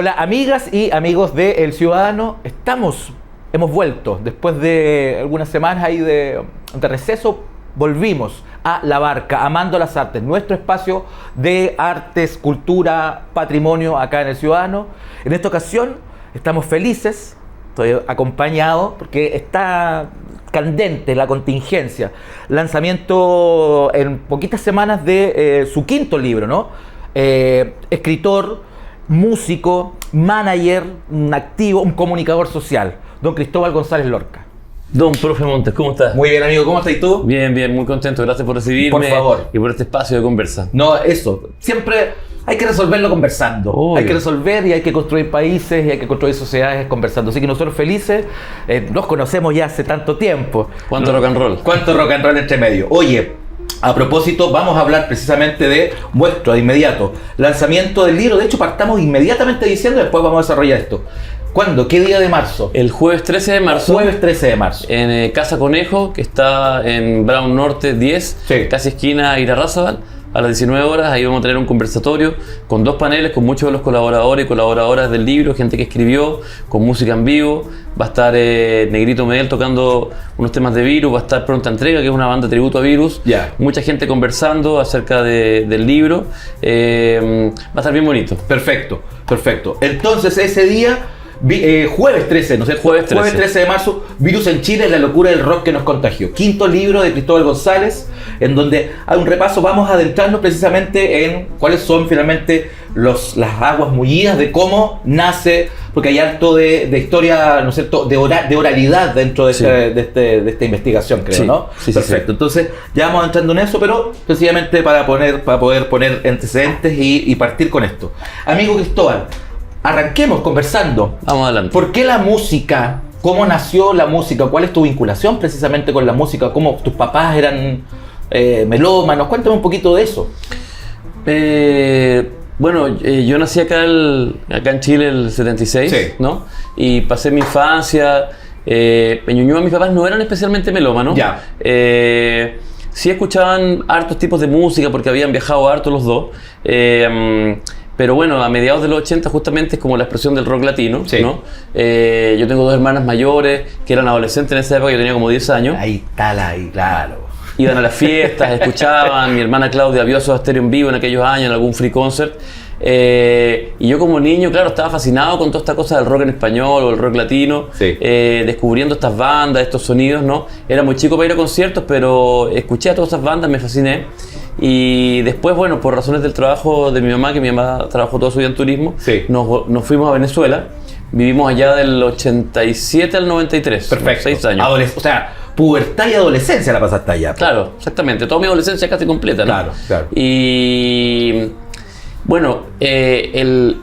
Hola amigas y amigos de El Ciudadano, hemos vuelto después de algunas semanas ahí de receso, volvimos a La Barca, Amando las Artes, nuestro espacio de artes, cultura, patrimonio acá en El Ciudadano. En esta ocasión estamos felices, estoy acompañado porque está candente la contingencia, lanzamiento en poquitas semanas de su quinto libro, ¿no? Escritor, músico, manager, un activo, un comunicador social, don Cristóbal González Lorca. Don Profe Montes, ¿cómo estás? Muy bien, amigo, ¿cómo estás tú? Bien, bien, muy contento, gracias por recibirme. Por favor. Y por este espacio de conversa. No, eso, siempre hay que resolverlo conversando. Obvio. Hay que resolver y hay que construir países y hay que construir sociedades conversando. Así que nosotros felices, nos conocemos ya hace tanto tiempo. ¿Cuánto rock and roll? ¿Cuánto rock and roll entre medio? Oye, a propósito, vamos a hablar precisamente de vuestro, de inmediato, lanzamiento del libro. De hecho, partamos inmediatamente diciendo y después vamos a desarrollar esto. ¿Cuándo? ¿Qué día de marzo? El jueves 13 de marzo. Jueves 13 de marzo. En Casa Conejo, que está en Brown Norte 10, Sí. casi esquina Irarrázaval, a las 19 horas. Ahí vamos a tener un conversatorio con dos paneles, con muchos de los colaboradores y colaboradoras del libro, gente que escribió, con música en vivo. Va a estar Negrito Medel tocando unos temas de Virus, va a estar Pronta Entrega, que es una banda tributo a Virus. Ya. Mucha gente conversando acerca del libro. Va a estar bien bonito. Perfecto, perfecto. Entonces, ese día, jueves 13, ¿no es cierto? Jueves 13 de marzo, Virus en Chile, la locura del rock que nos contagió. Quinto libro de Cristóbal González, en donde hay un repaso, vamos a adentrarnos precisamente en cuáles son finalmente las aguas mullidas de cómo nace, porque hay harto de historia, ¿no es cierto?, de oralidad dentro de, Sí. de esta investigación, creo, Sí. ¿no? Sí, Perfecto. sí. Entonces, ya vamos entrando en eso, pero sencillamente para poder poner antecedentes y partir con esto. Amigo Cristóbal, arranquemos conversando. Vamos adelante. ¿Por qué la música? ¿Cómo nació la música? ¿Cuál es tu vinculación precisamente con la música? ¿Cómo tus papás eran melómanos? Cuéntame un poquito de eso. Yo nací acá en Chile el 76, Sí. ¿no? Y pasé mi infancia. En Ñuñoa mis papás no eran especialmente melómanos. Ya. Sí escuchaban hartos tipos de música porque habían viajado harto los dos. Pero bueno, a mediados de los 80 justamente es como la expresión del rock latino, Sí. ¿no? Yo tengo dos hermanas mayores que eran adolescentes en esa época, yo tenía como 10 años. Ahí está, ahí, claro. Iban a las fiestas, escuchaban, mi hermana Claudia vio Soda Stereo en vivo en aquellos años, en algún free concert. Y yo como niño, claro, estaba fascinado con toda esta cosa del rock en español o el rock latino, Sí. descubriendo estas bandas, estos sonidos, ¿no? Era muy chico para ir a conciertos, pero escuché a todas estas bandas, me fasciné. Y después, bueno, por razones del trabajo de mi mamá, que mi mamá trabajó toda su vida en turismo, Sí. nos fuimos a Venezuela. Vivimos allá del 87 al 93, Perfecto. 6 años. O sea, pubertad y adolescencia la pasaste allá. Claro, exactamente. Toda mi adolescencia casi completa, ¿no? Claro, claro. Y bueno, el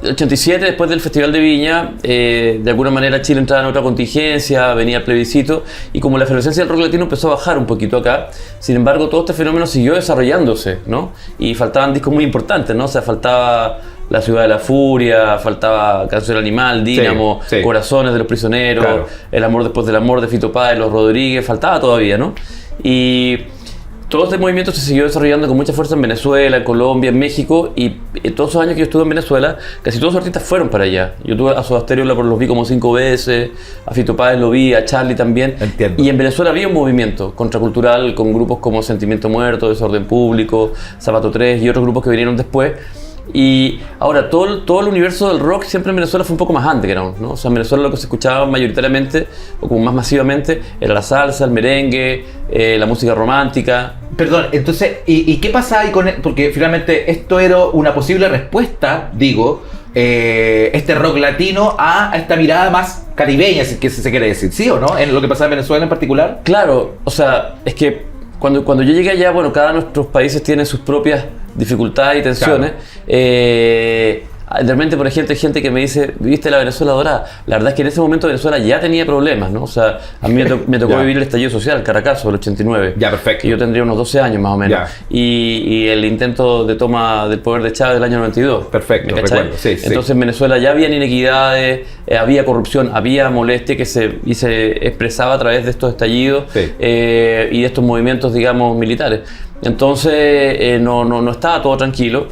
87, después del Festival de Viña, de alguna manera Chile entraba en otra contingencia, venía el plebiscito, y como la efervescencia del rock latino empezó a bajar un poquito acá, sin embargo todo este fenómeno siguió desarrollándose, ¿no? Y faltaban discos muy importantes, ¿no? O sea, faltaba La Ciudad de la Furia, faltaba Canción del Animal, Dínamo, Sí, sí. Corazones de los Prisioneros, Claro. El Amor Después del Amor de Fito Páez, Los Rodríguez, faltaba todavía, ¿no? Y todo este movimiento se siguió desarrollando con mucha fuerza en Venezuela, en Colombia, en México, y todos esos años que yo estuve en Venezuela, casi todos los artistas fueron para allá. Yo tuve a Soda Stereo, los vi como 5 veces, a Fito Páez lo vi, a Charlie también. Entiendo. Y en Venezuela había un movimiento contracultural con grupos como Sentimiento Muerto, Desorden Público, Zapato 3 y otros grupos que vinieron después. Y ahora, todo el universo del rock siempre en Venezuela fue un poco más underground, ¿no? O sea, en Venezuela lo que se escuchaba mayoritariamente, o como más masivamente, era la salsa, el merengue, la música romántica. Perdón, entonces, ¿y qué pasa ahí con porque finalmente esto era una posible respuesta, digo, este rock latino a esta mirada más caribeña, si que se quiere decir, ¿sí o no? En lo que pasa en Venezuela en particular. Claro, o sea, es que cuando yo llegué allá, bueno, cada uno de nuestros países tiene sus propias dificultades y tensiones. Claro. De repente, por ejemplo, hay gente que me dice, ¿viviste la Venezuela dorada? La verdad es que en ese momento Venezuela ya tenía problemas, ¿no? O sea, a mí me tocó Ya. vivir el estallido social, Caracazo, del 89. Ya, perfecto. Que yo tendría unos 12 años más o menos. Ya. Y el intento de toma del poder de Chávez del año 92. Perfecto, ¿Me cachai? recuerdo, sí, sí. Entonces en Venezuela ya habían inequidades, había corrupción, había molestia que se expresaba a través de estos estallidos Sí. y de estos movimientos, digamos, militares. Entonces no estaba todo tranquilo.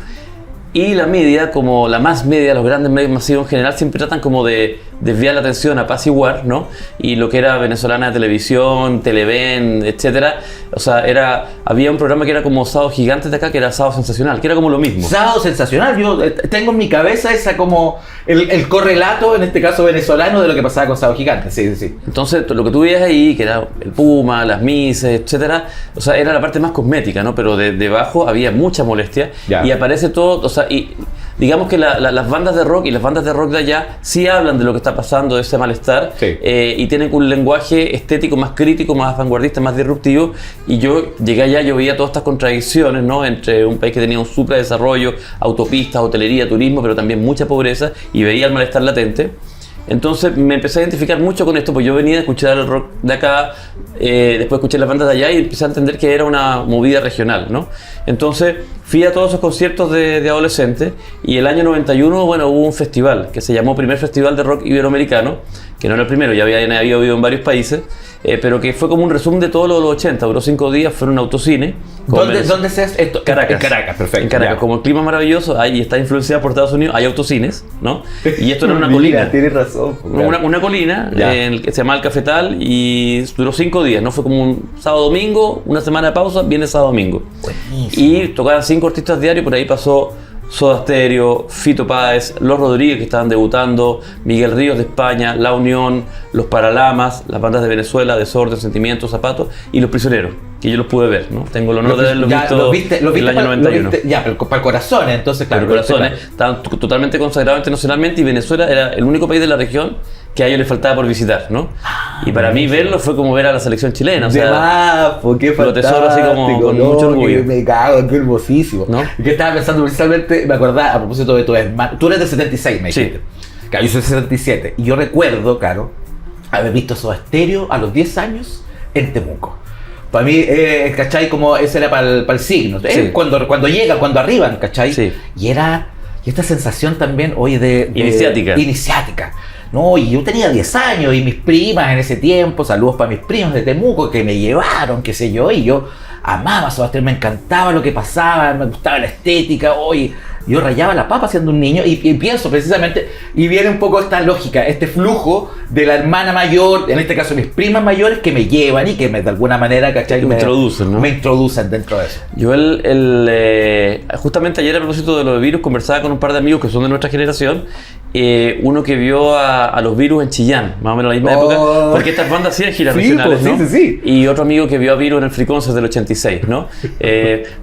Y la media, como la más media, los grandes medios masivos en general, siempre tratan como de desviar la atención, apaciguar, ¿no? Y lo que era venezolana de televisión, Televen, etcétera. O sea, había un programa que era como Sábado Gigantes de acá, que era Sábado Sensacional, que era como lo mismo. Sábado Sensacional, yo tengo en mi cabeza esa como el correlato, en este caso venezolano, de lo que pasaba con Sábado Gigantes, sí, sí. Entonces, lo que tú veías ahí, que era el Puma, las Mises, etcétera, o sea, era la parte más cosmética, ¿no? Pero debajo había mucha molestia. Ya. Y aparece todo, o sea, y digamos que las bandas de rock y las bandas de rock de allá sí hablan de lo que está pasando, de ese malestar, sí. Y tienen un lenguaje estético más crítico, más vanguardista, más disruptivo. Y yo llegué allá, yo veía todas estas contradicciones, ¿no? Entre un país que tenía un superdesarrollo, autopistas, hotelería, turismo, pero también mucha pobreza, y veía el malestar latente. Entonces me empecé a identificar mucho con esto, pues yo venía a escuchar el rock de acá, después escuché las bandas de allá y empecé a entender que era una movida regional, ¿no? Entonces fui a todos esos conciertos de adolescentes, y el año 91, bueno, hubo un festival que se llamó Primer Festival de Rock Iberoamericano, que no era el primero, ya había habido en varios países, pero que fue como un resumen de todo lo de los 80, duró 5 días, fue en un autocine. ¿Dónde se hace esto? Caracas. En Caracas, perfecto. En Caracas, ya. Como el clima es maravilloso, ahí está influenciado por Estados Unidos, hay autocines, ¿no? Y esto era una colina. Tienes razón. Una colina en el que se llama El Cafetal, y duró 5 días, ¿no? Fue como un sábado-domingo, una semana de pausa, viene sábado-domingo. Y tocaban 5 artistas diarios, por ahí pasó Soda Stereo, Fito Páez, Los Rodríguez, que estaban debutando, Miguel Ríos de España, La Unión, Los Paralamas, las bandas de Venezuela, Desorden, Sentimientos, Zapatos, y Los Prisioneros, que yo los pude ver, ¿no? Tengo el honor de haberlos visto en el año 91. Ya, pero para Corazones, entonces, claro. Para Corazones, estaban totalmente consagrados internacionalmente, y Venezuela era el único país de la región que a ellos les faltaba por visitar, ¿no? Y para mí verlo fue como ver a la selección chilena, o sea, qué lo tesoro así como con mucho orgullo. Me cago, qué hermosísimo. ¿No? Yo estaba pensando precisamente, me acordaba a propósito de tu hermano, tú eres de 76, me dijiste. Sí. Claro, yo soy de 77, y yo recuerdo, claro, haber visto Soda Stereo a los 10 años en Temuco. Para mí, ¿cachai? Como ese era para el signo. Sí. Cuando llegan, cuando arriban, ¿cachai? Sí. Y esta sensación también, oye, de iniciática. No, y yo tenía 10 años, y mis primas en ese tiempo, saludos para mis primos de Temuco, que me llevaron, qué sé yo, y yo amaba a Soda Stereo, me encantaba lo que pasaba, me gustaba la estética, oye, yo rayaba la papa siendo un niño, y pienso precisamente, y viene un poco esta lógica, este flujo de la hermana mayor, en este caso mis primas mayores, que me llevan y que de alguna manera, ¿cachai? Me introducen, ¿no? Me introducen dentro de eso. Yo justamente ayer, a propósito de los virus, conversaba con un par de amigos que son de nuestra generación, uno que vio a los Virus en Chillán, más o menos a la misma época, porque estas bandas hacían giras regionales, pues, ¿no? Sí. Y otro amigo que vio a Virus en el Free Concert del 86, ¿no?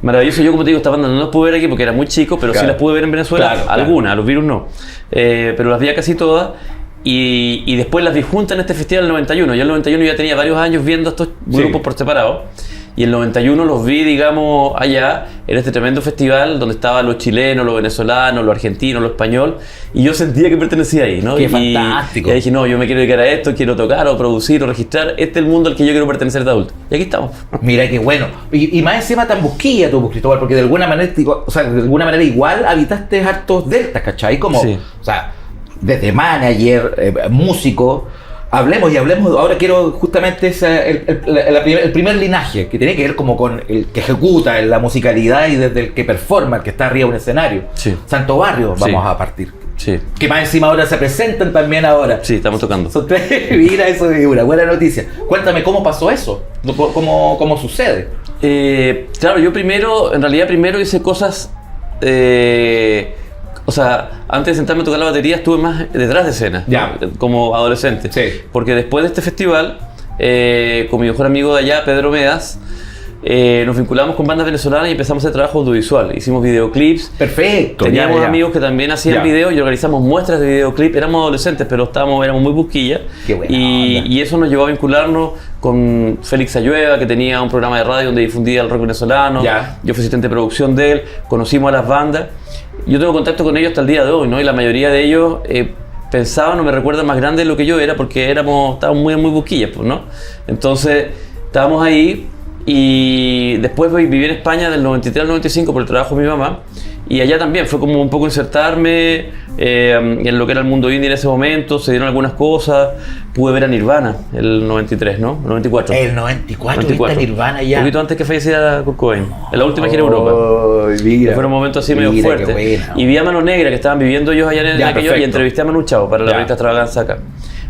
Maravilloso. Yo, como te digo, estas bandas no las pude ver aquí porque era muy chico, pero claro, sí las pude ver en Venezuela, algunas, a los Virus no, pero las vi a casi todas. Y después las vi juntas en este festival del 91. Yo en el 91 ya tenía varios años viendo estos grupos por separado. Y en el 91 los vi, digamos, allá, en este tremendo festival donde estaban los chilenos, los venezolanos, los argentinos, los españoles. Y yo sentía que pertenecía ahí, ¿no? ¡Qué fantástico! Y dije, no, yo me quiero dedicar a esto, quiero tocar o producir o registrar. Este es el mundo al que yo quiero pertenecer de adulto. Y aquí estamos. Mira qué bueno. Y más encima tan busquilla tú, Cristóbal, porque de alguna manera igual habitaste hartos deltas, ¿cachai? Como, sí. O sea, desde manager, músico. Hablemos, ahora quiero justamente el primer linaje, que tiene que ver como con el que ejecuta la musicalidad y desde el que performa, el que está arriba de un escenario. Sí. Santo Barrio, vamos a partir. Sí. Que más encima ahora se presentan también ahora. Sí, estamos tocando. Mira, eso es una buena noticia. Cuéntame, ¿cómo pasó eso? ¿Cómo sucede? Claro, yo en realidad primero hice cosas... O sea, antes de sentarme a tocar la batería estuve más detrás de escena, como adolescente. Sí. Porque después de este festival, con mi mejor amigo de allá, Pedro Medas, nos vinculamos con bandas venezolanas y empezamos a hacer trabajo audiovisual. Hicimos videoclips. Perfecto. Teníamos amigos que también hacían videos y organizamos muestras de videoclip. Éramos adolescentes, pero éramos muy busquillas. Qué buena y eso nos llevó a vincularnos con Félix Ayueva, que tenía un programa de radio donde difundía el rock venezolano. Yo fui asistente de producción de él. Conocimos a las bandas. Yo tengo contacto con ellos hasta el día de hoy, ¿no? Y la mayoría de ellos pensaban o me recuerdan más grandes de lo que yo era, porque estábamos muy busquillas, pues, ¿no? Entonces, estábamos ahí, y después viví en España del 93 al 95 por el trabajo de mi mamá, Y allá también fue como un poco insertarme en lo que era el mundo indie en ese momento, se dieron algunas cosas, pude ver a Nirvana el 93, ¿no? El 94. El 94, viste a Nirvana ya. Un poquito antes que falleciera Kurt Cobain, en la última gira en Europa. Mira, fue un momento así medio fuerte. Y vi a Mano Negra, que estaban viviendo ellos allá en aquello, y entrevisté a Manu Chao para la revista Extravaganza acá.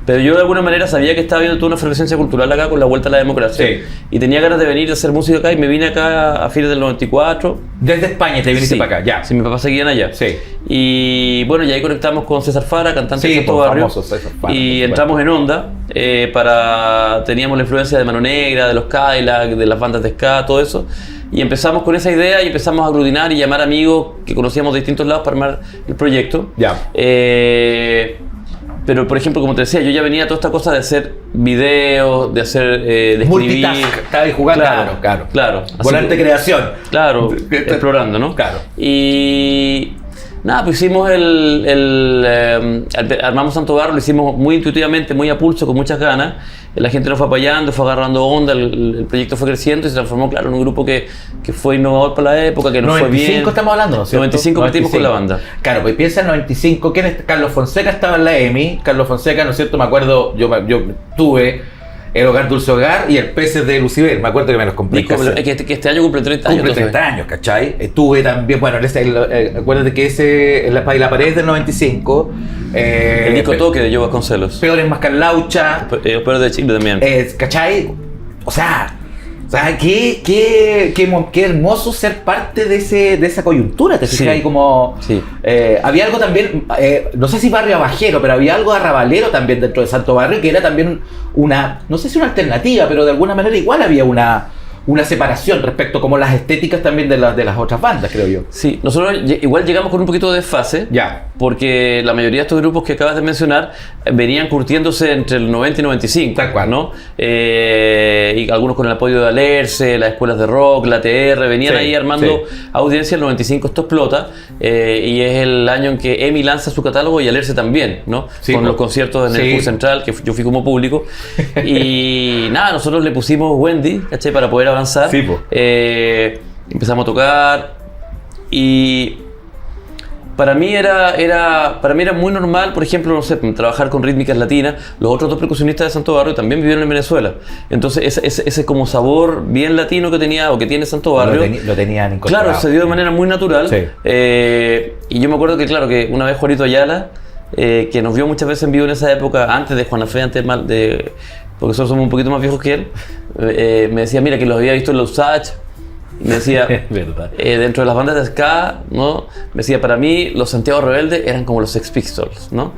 Pero yo de alguna manera sabía que estaba viendo toda una efervescencia cultural acá con la vuelta a la democracia. Sí. Y tenía ganas de venir a hacer música acá y me vine acá a fines del 94. Desde España te viniste para acá, ya. Sí, mis papás seguían allá. Sí. Y bueno, y ahí conectamos con César Fara, cantante de Santo Barrio. César Fara, y entramos en onda. Teníamos la influencia de Mano Negra, de los Cadillac, de las bandas de ska, todo eso. Y empezamos con esa idea y empezamos a aglutinar y llamar amigos que conocíamos de distintos lados para armar el proyecto. Ya. Pero, por ejemplo, como te decía, yo ya venía toda esta cosa de hacer videos, de hacer, de escribir. Multitask, estaba ahí jugando. Claro. Volante de creación. Claro, explorando, ¿no? Claro. Y nada, pues hicimos armamos Santo Barrio, lo hicimos muy intuitivamente, muy a pulso, con muchas ganas. La gente nos fue apoyando, fue agarrando onda, el proyecto fue creciendo y se transformó, claro, en un grupo que fue innovador para la época, que nos fue bien. 95 estamos hablando, ¿no es cierto? 95 partimos con la banda. Claro, pues piensa en 95, ¿quién es? Carlos Fonseca estaba en la EMI, Carlos Fonseca, ¿no es cierto? Me acuerdo, yo tuve el Hogar Dulce Hogar y el Peces de Lucibel, me acuerdo que me los compré. Que este año cumple 30 años. Cumple 30 años, ¿cachai? Tuve también, bueno, acuérdate que ese, la pared del 95. El disco Toque de Joe Vasconcelos. Peores más Carlaucha. Peores de Chile también. ¿Cachai? O sea, qué hermoso ser parte de esa coyuntura, te fijas ahí como... Sí. Había algo también, no sé si barrio abajero, pero había algo arrabalero también dentro de Santo Barrio, que era también no sé si una alternativa, pero de alguna manera igual había una separación respecto como las estéticas también de las otras bandas, creo yo. Sí, nosotros igual llegamos con un poquito de desfase, porque la mayoría de estos grupos que acabas de mencionar venían curtiéndose entre el 90 y 95, tal cual, ¿no? Y algunos con el apoyo de Alerce, las escuelas de rock, la TR, venían ahí armando audiencia. El 95 esto explota, y es el año en que EMI lanza su catálogo y Alerce también, ¿no? Con los conciertos en el Club Central, que yo fui como público, y nada, nosotros le pusimos Wendy, ¿cachai? Para poder avanzar. Sí, empezamos a tocar y para mí era muy normal, por ejemplo, no sé, trabajar con rítmicas latinas. Los otros dos percusionistas de Santo Barrio también vivieron en Venezuela. Entonces ese como sabor bien latino que tenía o que tiene Santo Barrio lo tenían incorporado. Claro, se dio de manera muy natural. Sí. Y yo me acuerdo que claro, que una vez Juanito Ayala, que nos vio muchas veces en vivo en esa época, antes de Juana Fe, porque nosotros somos un poquito más viejos que él, me decía, mira, que los había visto en los Usach. Me decía, dentro de las bandas de ska, ¿no? Me decía, para mí los Santiago Rebeldes eran como los Sex Pistols, ¿no?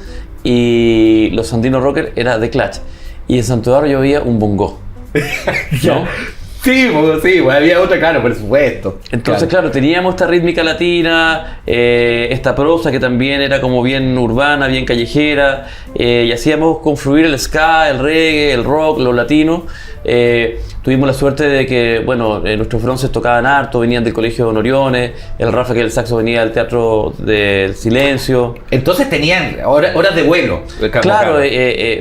Y los Sandino Rocker era The Clash. Y en Santo Barrio yo veía un bongo, ¿no? Sí, había otra, claro, por supuesto. Entonces, claro, teníamos esta rítmica latina, esta prosa que también era como bien urbana, bien callejera, y hacíamos confluir el ska, el reggae, el rock, lo latino. Tuvimos la suerte de que, bueno, nuestros bronces tocaban harto, venían del Colegio de Don Oriones, el Rafa, que el saxo, venía del Teatro del Silencio. Entonces tenían horas de vuelo. Claro,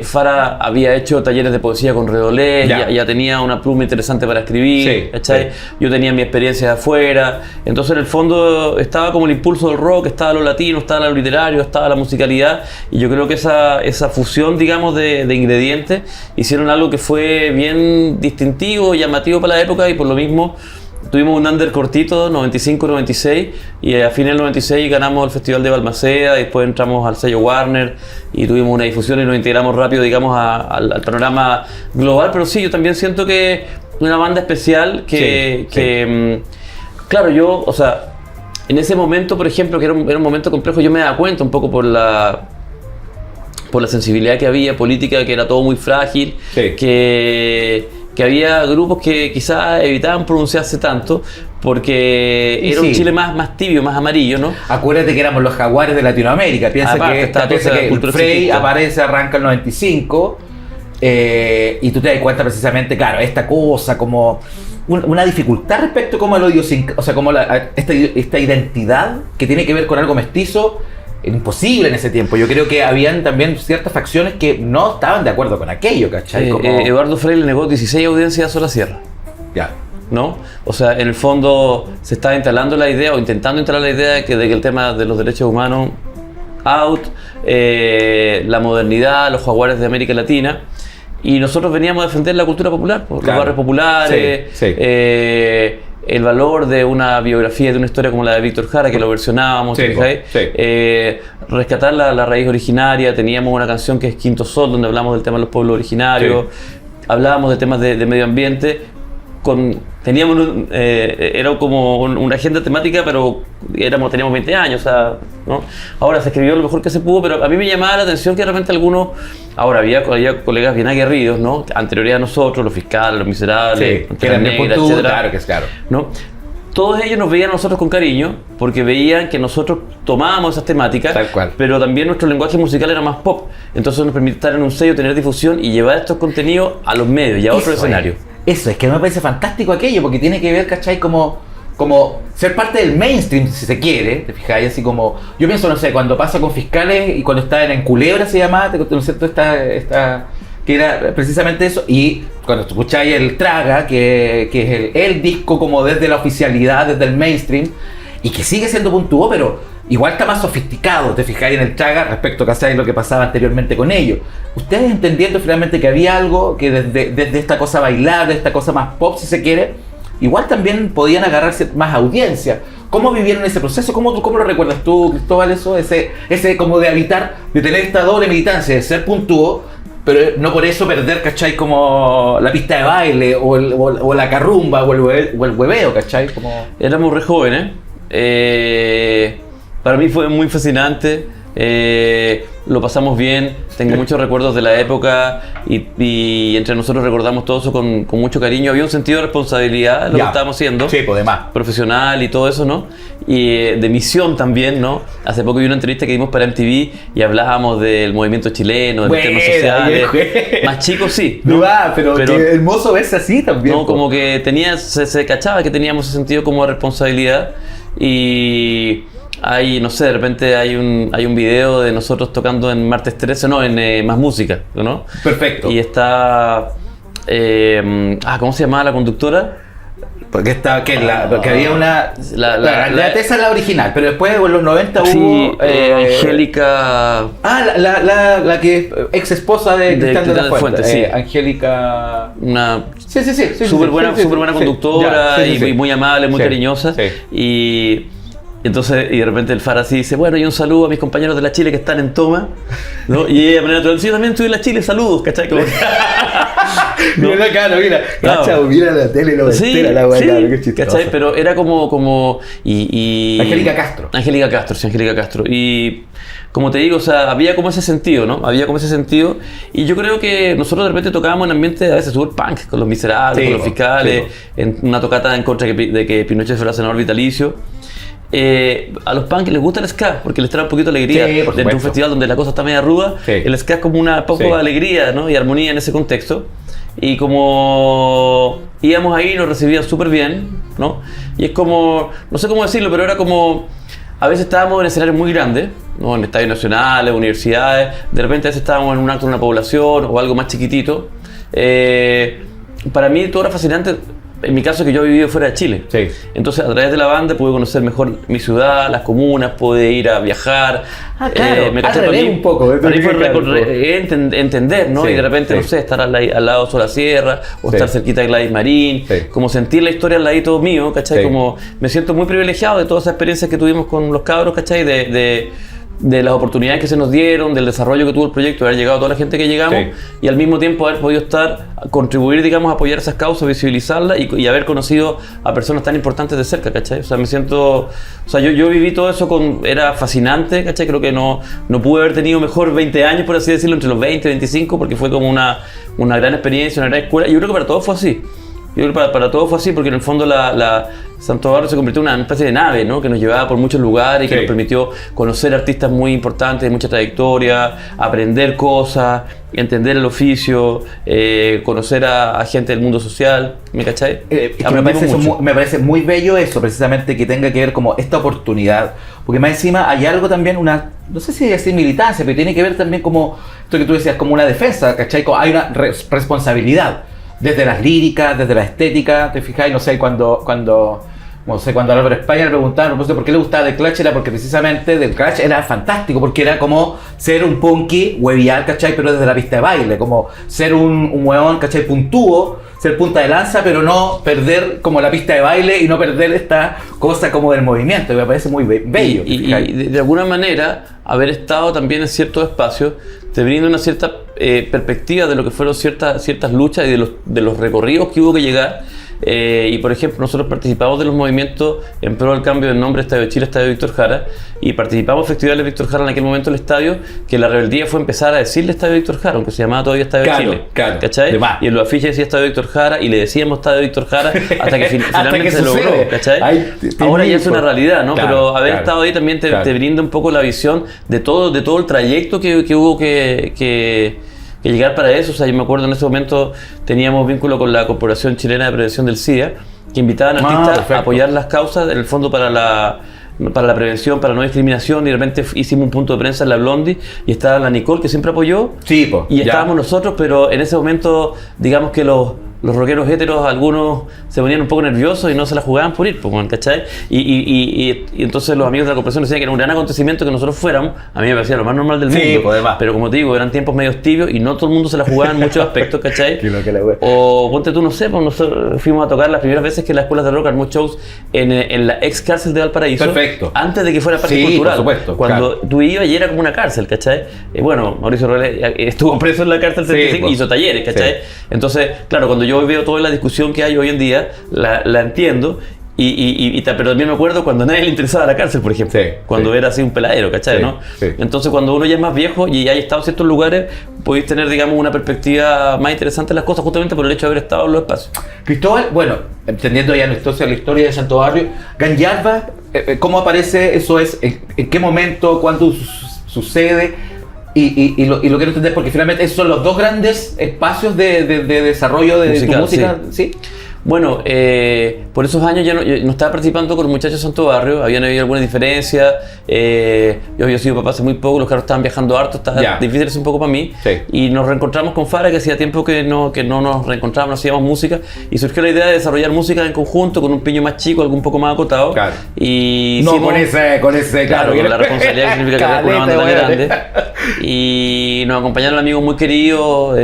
Fara había hecho talleres de poesía con Redolé, ya tenía una pluma interesante para escribir, ¿cachai? Yo tenía mi experiencia de afuera, entonces en el fondo estaba como el impulso del rock, estaba lo latino, estaba lo literario, estaba la musicalidad, y yo creo que esa fusión, digamos, de ingredientes hicieron algo que fue bien distintivo, llamativo para la época, y por lo mismo tuvimos un under cortito, 95-96, y a fines del 96 ganamos el Festival de Balmaceda, y después entramos al sello Warner y tuvimos una difusión y nos integramos rápido, digamos, al panorama global. Pero sí, yo también siento que una banda especial claro, yo, o sea, en ese momento, por ejemplo, que era un momento complejo, yo me daba cuenta un poco por la sensibilidad que había política, que era todo muy frágil, que había grupos que quizás evitaban pronunciarse tanto porque era un Chile más tibio, más amarillo, ¿no? Acuérdate que éramos los jaguares de Latinoamérica. Piensa que Frey arranca el 95, y tú te das cuenta precisamente, claro, esta cosa como una dificultad respecto como a lo idiosincrático, o sea, como esta identidad que tiene que ver con algo mestizo. Imposible en ese tiempo. Yo creo que habían también ciertas facciones que no estaban de acuerdo con aquello, ¿cachai? Eduardo Frei le negó 16 audiencias a Sola Sierra. Ya. ¿no? O sea, en el fondo se está instalando la idea, o intentando instalar la idea de que el tema de los derechos humanos, out, la modernidad, los jaguares de América Latina, y nosotros veníamos a defender la cultura popular, los barrios populares, el valor de una biografía, de una historia como la de Víctor Jara, que lo versionábamos, rescatar la raíz originaria. Teníamos una canción que es Quinto Sol, donde hablamos del tema de los pueblos originarios, hablábamos de temas de medio ambiente. Teníamos era como una agenda temática, pero teníamos 20 años, o sea, ¿no? Ahora se escribió lo mejor que se pudo, pero a mí me llamaba la atención que de repente algunos, ahora había colegas bien aguerridos, ¿no? Anteriores a nosotros, los fiscales, los miserables, que eran negra, etcétera, claro que es claro, ¿no? Todos ellos nos veían a nosotros con cariño, porque veían que nosotros tomábamos esas temáticas, pero también nuestro lenguaje musical era más pop, entonces nos permitía estar en un sello, tener difusión y llevar estos contenidos a los medios y a otros escenarios. Eso, es que me parece fantástico aquello, porque tiene que ver, ¿cachai? Como ser parte del mainstream, si se quiere, ¿te fijáis? Así como, yo pienso, no sé, cuando pasa con Fiscales y cuando está en Culebra se llamaba, ¿no es cierto? Que era precisamente eso, y cuando escucháis el Traga, que es el disco como desde la oficialidad, desde el mainstream, y que sigue siendo Puntuó, pero igual está más sofisticado, te fijáis en el Traga respecto a lo que pasaba anteriormente con ellos. Ustedes entendiendo finalmente que había algo que desde esta cosa bailable, esta cosa más pop, si se quiere, igual también podían agarrarse más audiencia. ¿Cómo vivieron ese proceso? ¿Cómo lo recuerdas tú, Cristóbal, eso? Ese como de habitar, de tener esta doble militancia, de ser Puntuó, pero no por eso perder, ¿cachai? Como la pista de baile, o la carrumba, o el hueveo, ¿cachai? Éramos re jóvenes. Para mí fue muy fascinante, lo pasamos bien, tengo muchos recuerdos de la época y entre nosotros recordamos todo eso con mucho cariño. Había un sentido de responsabilidad en lo que estábamos haciendo, profesional y todo eso, ¿no? Y de misión también, ¿no? Hace poco vi una entrevista que dimos para MTV y hablábamos del movimiento chileno, de temas sociales. Más chicos sí, ¿no? Pero qué hermoso verse así también. No, como que se cachaba que teníamos ese sentido como de responsabilidad. Y no sé, de repente hay un video de nosotros tocando en Martes 13, en Más Música, ¿no? Perfecto. Y está, ¿cómo se llamaba la conductora? Porque había una... La Tesa es la original, pero después en los 90 hubo... Angélica... la que ex esposa de Cristian de la Fuente. Sí. Angélica... Sí. Súper buena conductora y muy amable, muy cariñosa. Sí. Y entonces, y de repente el Fara así dice, bueno, y un saludo a mis compañeros de la Chile que están en toma, ¿no? Y ella de manera natural, sí, yo también estoy en la Chile, saludos, ¿cachai? Como... Mira, mira la tele, lo entera la weá, qué chistoso. ¿Cachai? Pero era como Angélica Castro. Angélica Castro. Y como te digo, o sea, había como ese sentido, ¿no? Y yo creo que nosotros de repente tocábamos en ambiente a veces súper punk, con los miserables, con los fiscales, en una tocata en contra de que Pinochet fuera senador vitalicio. A los punk les gusta el ska porque les trae un poquito de alegría dentro de un festival donde la cosa está media ruda. El ska es como una poco de alegría, ¿no? Y armonía en ese contexto. Y como íbamos ahí, nos recibían súper bien, ¿no? Y es como, no sé cómo decirlo, pero era como, a veces estábamos en escenarios muy grandes, ¿no? En estadios nacionales, universidades, de repente a veces estábamos en un acto de una población o algo más chiquitito. Para mí todo era fascinante. En mi caso, que yo he vivido fuera de Chile. Entonces, a través de la banda pude conocer mejor mi ciudad, las comunas, pude ir a viajar. Me caché un poco. Para mí fue entender, ¿no? Y de repente, no sé, estar al lado de Sola Sierra, o estar cerquita de Gladys Marín, como sentir la historia al ladito mío, ¿cachai? Como me siento muy privilegiado de todas esas experiencias que tuvimos con los cabros, ¿cachai? De las oportunidades que se nos dieron, del desarrollo que tuvo el proyecto, de haber llegado a toda la gente que llegamos y al mismo tiempo haber podido contribuir, digamos, a apoyar esas causas, visibilizarlas y haber conocido a personas tan importantes de cerca, ¿cachai? O sea, me siento... O sea, yo viví todo eso era fascinante, ¿cachai? Creo que no pude haber tenido mejor 20 años, por así decirlo, entre los 20 y 25, porque fue como una gran experiencia, una gran escuela. Y yo creo que para todos fue así. Yo creo que para todos fue así, porque en el fondo Santo Barro se convirtió en una especie de nave, ¿no? Que nos llevaba por muchos lugares y que nos permitió conocer artistas muy importantes, de mucha trayectoria, aprender cosas, entender el oficio, conocer a gente del mundo social, ¿me cachai? Me parece muy bello eso, precisamente, que tenga que ver como esta oportunidad, porque más encima hay algo también, no sé si es militancia, pero tiene que ver también como esto que tú decías, como una defensa, ¿cachai? Hay una responsabilidad. desde las líricas, desde la estética, ¿te fijas? No sé, cuando a Álvaro España le preguntaban por qué le gustaba The Clash, era porque precisamente The Clash era fantástico, porque era como ser un punky huevial, ¿cachai? Pero desde la pista de baile, como ser un hueón, ¿cachai? Puntúo, ser punta de lanza, pero no perder como la pista de baile y no perder esta cosa como del movimiento, que me parece muy bello. Y de alguna manera, haber estado también en ciertos espacios te brinda una cierta perspectiva de lo que fueron ciertas luchas y de los recorridos que hubo que llegar. Y por ejemplo, nosotros participamos de los movimientos en pro del cambio del nombre Estadio de Chile, Estadio Víctor Jara, y participamos en festivales de Víctor Jara en aquel momento el estadio, que la rebeldía fue empezar a decirle Estadio Víctor Jara, aunque se llamaba todavía Estadio de Chile, ¿cachai? Y en los afiches decía Estadio Víctor Jara y le decíamos Estadio Víctor Jara hasta que finalmente se logró, ¿cachai? Ahora ya es una realidad, ¿no? Pero haber estado ahí también te brinda un poco la visión de todo el trayecto que hubo que llegar para eso. O sea, yo me acuerdo en ese momento teníamos vínculo con la Corporación Chilena de Prevención del SIDA, que invitaban a artistas a apoyar las causas, en el fondo para la prevención, para la no discriminación, y de repente hicimos un punto de prensa en la Blondie y estaba la Nicole, que siempre apoyó, y estábamos nosotros, pero en ese momento digamos que los rockeros héteros, algunos se ponían un poco nerviosos y no se la jugaban por ir, ¿cachai? Y entonces los amigos de la corporación decían que era un gran acontecimiento que nosotros fuéramos. A mí me parecía lo más normal del mundo, pero como te digo, eran tiempos medio tibios y no todo el mundo se la jugaba en muchos aspectos, ¿cachai? O ponte tú, no sé, pues nosotros fuimos a tocar las primeras veces que las escuelas de rock armó shows en la ex cárcel de Valparaíso. Perfecto. Antes de que fuera parte cultural. Por supuesto, cuando tú ibas y era como una cárcel, ¿cachai? Bueno, Mauricio Robles estuvo preso en la cárcel 75 y hizo talleres, ¿cachai? Entonces, claro, cuando yo veo toda la discusión que hay hoy en día, la entiendo, pero también me acuerdo cuando a nadie le interesaba la cárcel, por ejemplo, cuando era así un peladero, ¿cachai? ¿No? Entonces, cuando uno ya es más viejo y hay estado en ciertos lugares, podéis tener, digamos, una perspectiva más interesante de las cosas, justamente por el hecho de haber estado en los espacios. Cristóbal, bueno, entendiendo ya la historia de Santo Barrio, Ganyalba, ¿cómo aparece? Eso es, ¿en qué momento? ¿Cuándo sucede? Y lo quiero entender porque finalmente esos son los dos grandes espacios de desarrollo de musical, tu música, ¿sí? Bueno, por esos años yo no estaba participando con los muchachos de Santo Barrio, habían habido algunas diferencias, yo había sido papá hace muy poco, los carros estaban viajando harto, estaba difícil eso un poco para mí, y nos reencontramos con Fara, que hacía tiempo que no nos reencontrábamos, no hacíamos música, y surgió la idea de desarrollar música en conjunto, con un piño más chico, algo un poco más acotado, y no, hicimos, con ese claro, con la responsabilidad que significa con una banda tan grande, y nos acompañaron amigos muy queridos,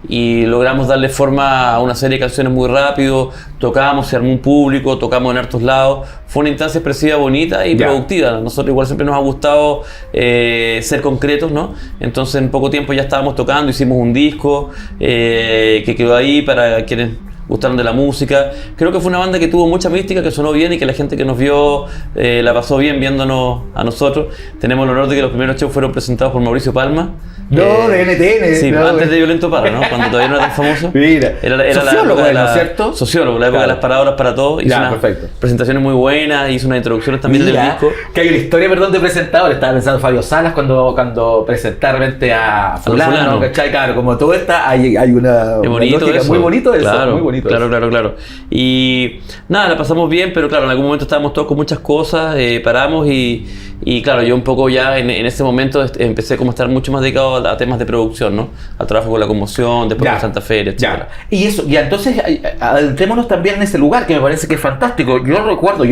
y logramos darle forma a una serie de canciones muy rápido, tocamos, se armó un público, tocamos en hartos lados, fue una instancia expresiva bonita y productiva. Nosotros igual siempre nos ha gustado ser concretos, ¿no? Entonces en poco tiempo ya estábamos tocando, hicimos un disco que quedó ahí para quienes gustaron de la música. Creo que fue una banda que tuvo mucha mística, que sonó bien y que la gente que nos vio la pasó bien viéndonos a nosotros. Tenemos el honor de que los primeros shows fueron presentados por Mauricio Palma. De NTN. Sí, antes de Violento Parra, ¿no? Cuando todavía no era tan famoso. Mira, era sociólogo, ¿cierto? Sociólogo, la época de las palabras para todos. Hizo unas presentaciones muy buenas, hizo unas introducciones también del disco. Que hay una historia, de presentador. Estaba pensando Fabio Salas cuando presentaron a fulano, ¿cachai? Claro, como todo está, hay una lógica muy bonito eso. Claro, muy bonito claro. Y nada, la pasamos bien, pero claro, en algún momento estábamos todos con muchas cosas, paramos y claro, yo un poco ya en ese momento empecé como a estar mucho más dedicado a temas de producción, ¿no? Al trabajo con La Conmoción, después con Santa Fe, etc. Y eso, entonces adentrémonos también en ese lugar que me parece que es fantástico. Yo recuerdo,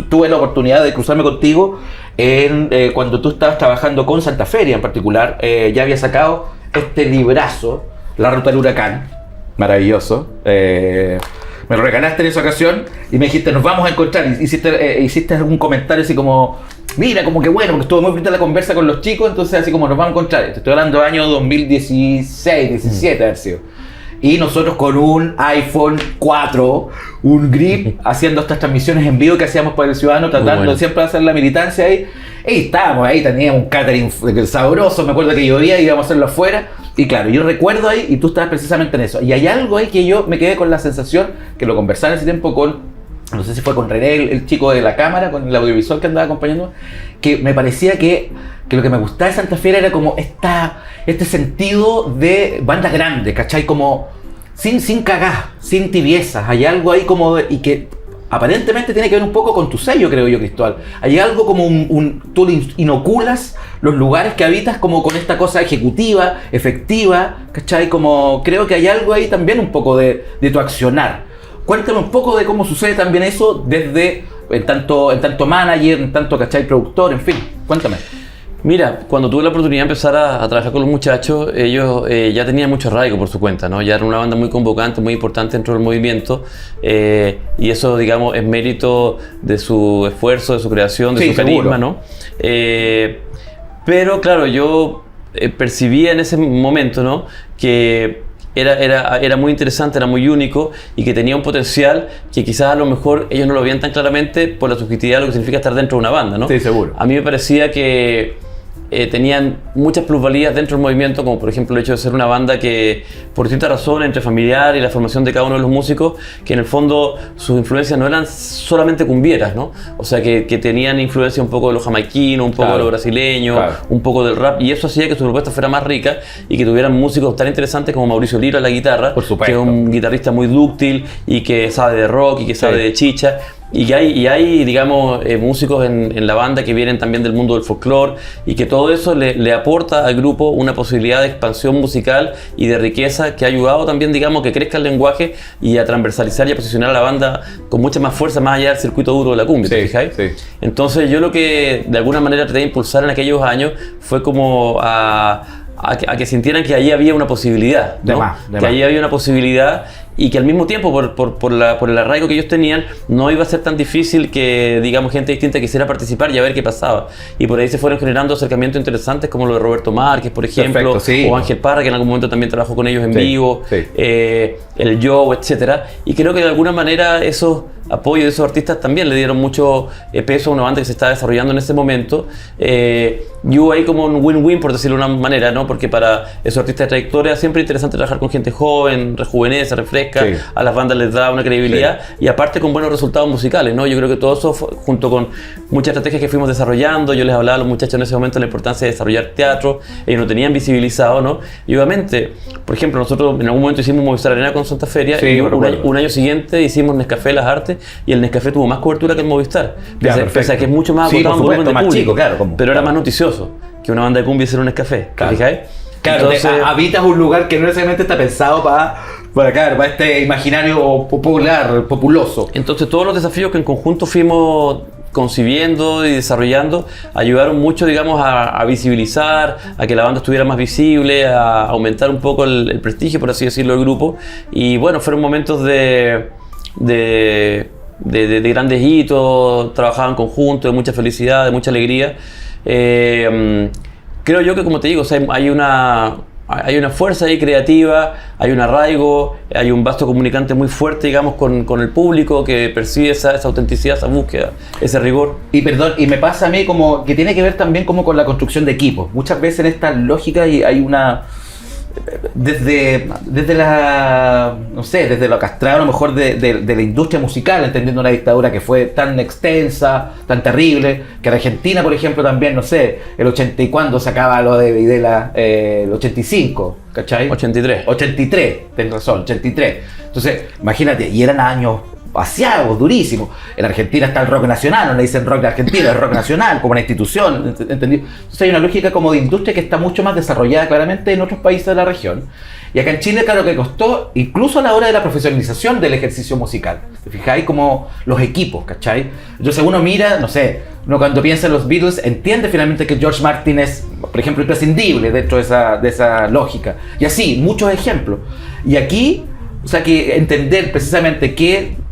tuve la oportunidad de cruzarme contigo cuando tú estabas trabajando con Santa Feria en particular. Ya había sacado este librazo, La Ruta del Huracán, maravilloso. Me lo regalaste en esa ocasión y me dijiste, nos vamos a encontrar. Hiciste algún comentario así como, mira, como que bueno, porque estuvo muy bonita la conversa con los chicos, entonces así como nos vamos a encontrar. Te estoy hablando del año 2016, 17 haber sido. Y nosotros con un iPhone 4, un grip, haciendo estas transmisiones en vivo que hacíamos para El Ciudadano, tratando siempre de hacer la militancia ahí. Y estábamos ahí, teníamos un catering sabroso, me acuerdo que llovía y íbamos a hacerlo afuera. Y claro, yo recuerdo ahí, y tú estabas precisamente en eso. Y hay algo ahí que yo me quedé con la sensación, que lo conversaba en ese tiempo con, no sé si fue con René, el chico de la cámara, con el audiovisual que andaba acompañando, que me parecía que lo que me gustaba de Santa Fe era como este sentido de banda grande, ¿cachai? Como sin cagar, sin tibiezas. Hay algo ahí como y que aparentemente tiene que ver un poco con tu sello, creo yo, Cristóbal. Hay algo como tú le inoculas los lugares que habitas como con esta cosa ejecutiva, efectiva, ¿cachai? Como creo que hay algo ahí también un poco de tu accionar. Cuéntame un poco de cómo sucede también eso desde, en tanto manager, en tanto, ¿cachai? Productor, en fin, cuéntame. Mira, cuando tuve la oportunidad de empezar a trabajar con los muchachos, ellos ya tenían mucho arraigo por su cuenta, ¿no? Ya era una banda muy convocante, muy importante dentro del movimiento, y eso, digamos, es mérito de su esfuerzo, de su creación, de su carisma, ¿no? Pero claro, yo percibía en ese momento, ¿no?, que era muy interesante, era muy único y que tenía un potencial que quizás a lo mejor ellos no lo veían tan claramente por la subjetividad de lo que significa estar dentro de una banda, ¿no? Sí, seguro. A mí me parecía que tenían muchas plusvalías dentro del movimiento, como por ejemplo el hecho de ser una banda que, por distintas razones, entre familiar y la formación de cada uno de los músicos, que en el fondo sus influencias no eran solamente cumbieras, ¿no? O sea, que tenían influencia un poco de lo jamaiquino, un poco de lo brasileño, un poco del rap, y eso hacía que su propuesta fuera más rica y que tuvieran músicos tan interesantes como Mauricio Lira a la guitarra, que es un guitarrista muy dúctil y que sabe de rock y que sabe de chicha. Y hay digamos, músicos en la banda que vienen también del mundo del folclore y que todo eso le aporta al grupo una posibilidad de expansión musical y de riqueza que ha ayudado también, digamos, que crezca el lenguaje y a transversalizar y a posicionar a la banda con mucha más fuerza más allá del circuito duro de la cumbia, ¿te fijáis? Sí. Entonces yo lo que de alguna manera traté de impulsar en aquellos años fue como a que sintieran que allí había una posibilidad, ¿no? Allí había una posibilidad y que al mismo tiempo, por el arraigo que ellos tenían, no iba a ser tan difícil que, digamos, gente distinta quisiera participar y a ver qué pasaba. Y por ahí se fueron generando acercamientos interesantes como lo de Roberto Márquez, por ejemplo, o Ángel Parra, que en algún momento también trabajó con ellos en vivo, el Joe, etcétera. Y creo que de alguna manera esos apoyos de esos artistas también le dieron mucho peso a una banda que se estaba desarrollando en ese momento. Y hubo ahí como un win-win, por decirlo de una manera, ¿no? Porque para esos artistas de trayectoria siempre es interesante trabajar con gente joven, rejuvenece, refresca, a las bandas les da una credibilidad y aparte con buenos resultados musicales, ¿no? Yo creo que todo eso, junto con muchas estrategias que fuimos desarrollando, yo les hablaba a los muchachos en ese momento de la importancia de desarrollar teatro, ellos no tenían visibilizado, ¿no? Y obviamente, por ejemplo, nosotros en algún momento hicimos Movistar Arena con Santa Feria y un año siguiente hicimos Nescafé Las Artes y el Nescafé tuvo más cobertura que el Movistar, pese a que es mucho más acotado, un volumen de público, chico, pero era más noticioso que una banda de cumbia hiciera un Nescafé, ¿te fijáis? Claro, entonces, habitas un lugar que no necesariamente está pensado para este imaginario popular, populoso. Entonces todos los desafíos que en conjunto fuimos concibiendo y desarrollando ayudaron mucho, digamos, a visibilizar, a que la banda estuviera más visible, a aumentar un poco el prestigio, por así decirlo, del grupo. Y bueno, fueron momentos de grandes hitos, trabajaban en conjunto, de mucha felicidad, de mucha alegría. Creo yo que, como te digo, o sea, hay una fuerza ahí creativa, hay un arraigo, hay un vasto comunicante muy fuerte, digamos, con el público que percibe esa autenticidad, esa búsqueda, ese rigor. Y me pasa a mí como que tiene que ver también como con la construcción de equipos. Muchas veces en esta lógica hay una... Desde lo castrado a lo mejor de la industria musical, entendiendo una dictadura que fue tan extensa, tan terrible, que en Argentina, por ejemplo, también, no sé, el 80 y cuando sacaba lo de Videla, el 85, ¿cachai? 83, tenés razón, 83. Entonces, imagínate, y eran años vaciados, durísimos. En Argentina está el rock nacional, no le dicen rock de Argentina, es rock nacional, como una institución, ¿entendí? Entonces hay una lógica como de industria que está mucho más desarrollada claramente en otros países de la región. Y acá en Chile, claro que costó, incluso a la hora de la profesionalización del ejercicio musical. ¿Te fijáis? Como los equipos, ¿cachai? Entonces uno mira, no sé, uno cuando piensa en los Beatles entiende finalmente que George Martin es, por ejemplo, imprescindible dentro de esa lógica. Y así, muchos ejemplos. Y aquí, o sea, que entender precisamente que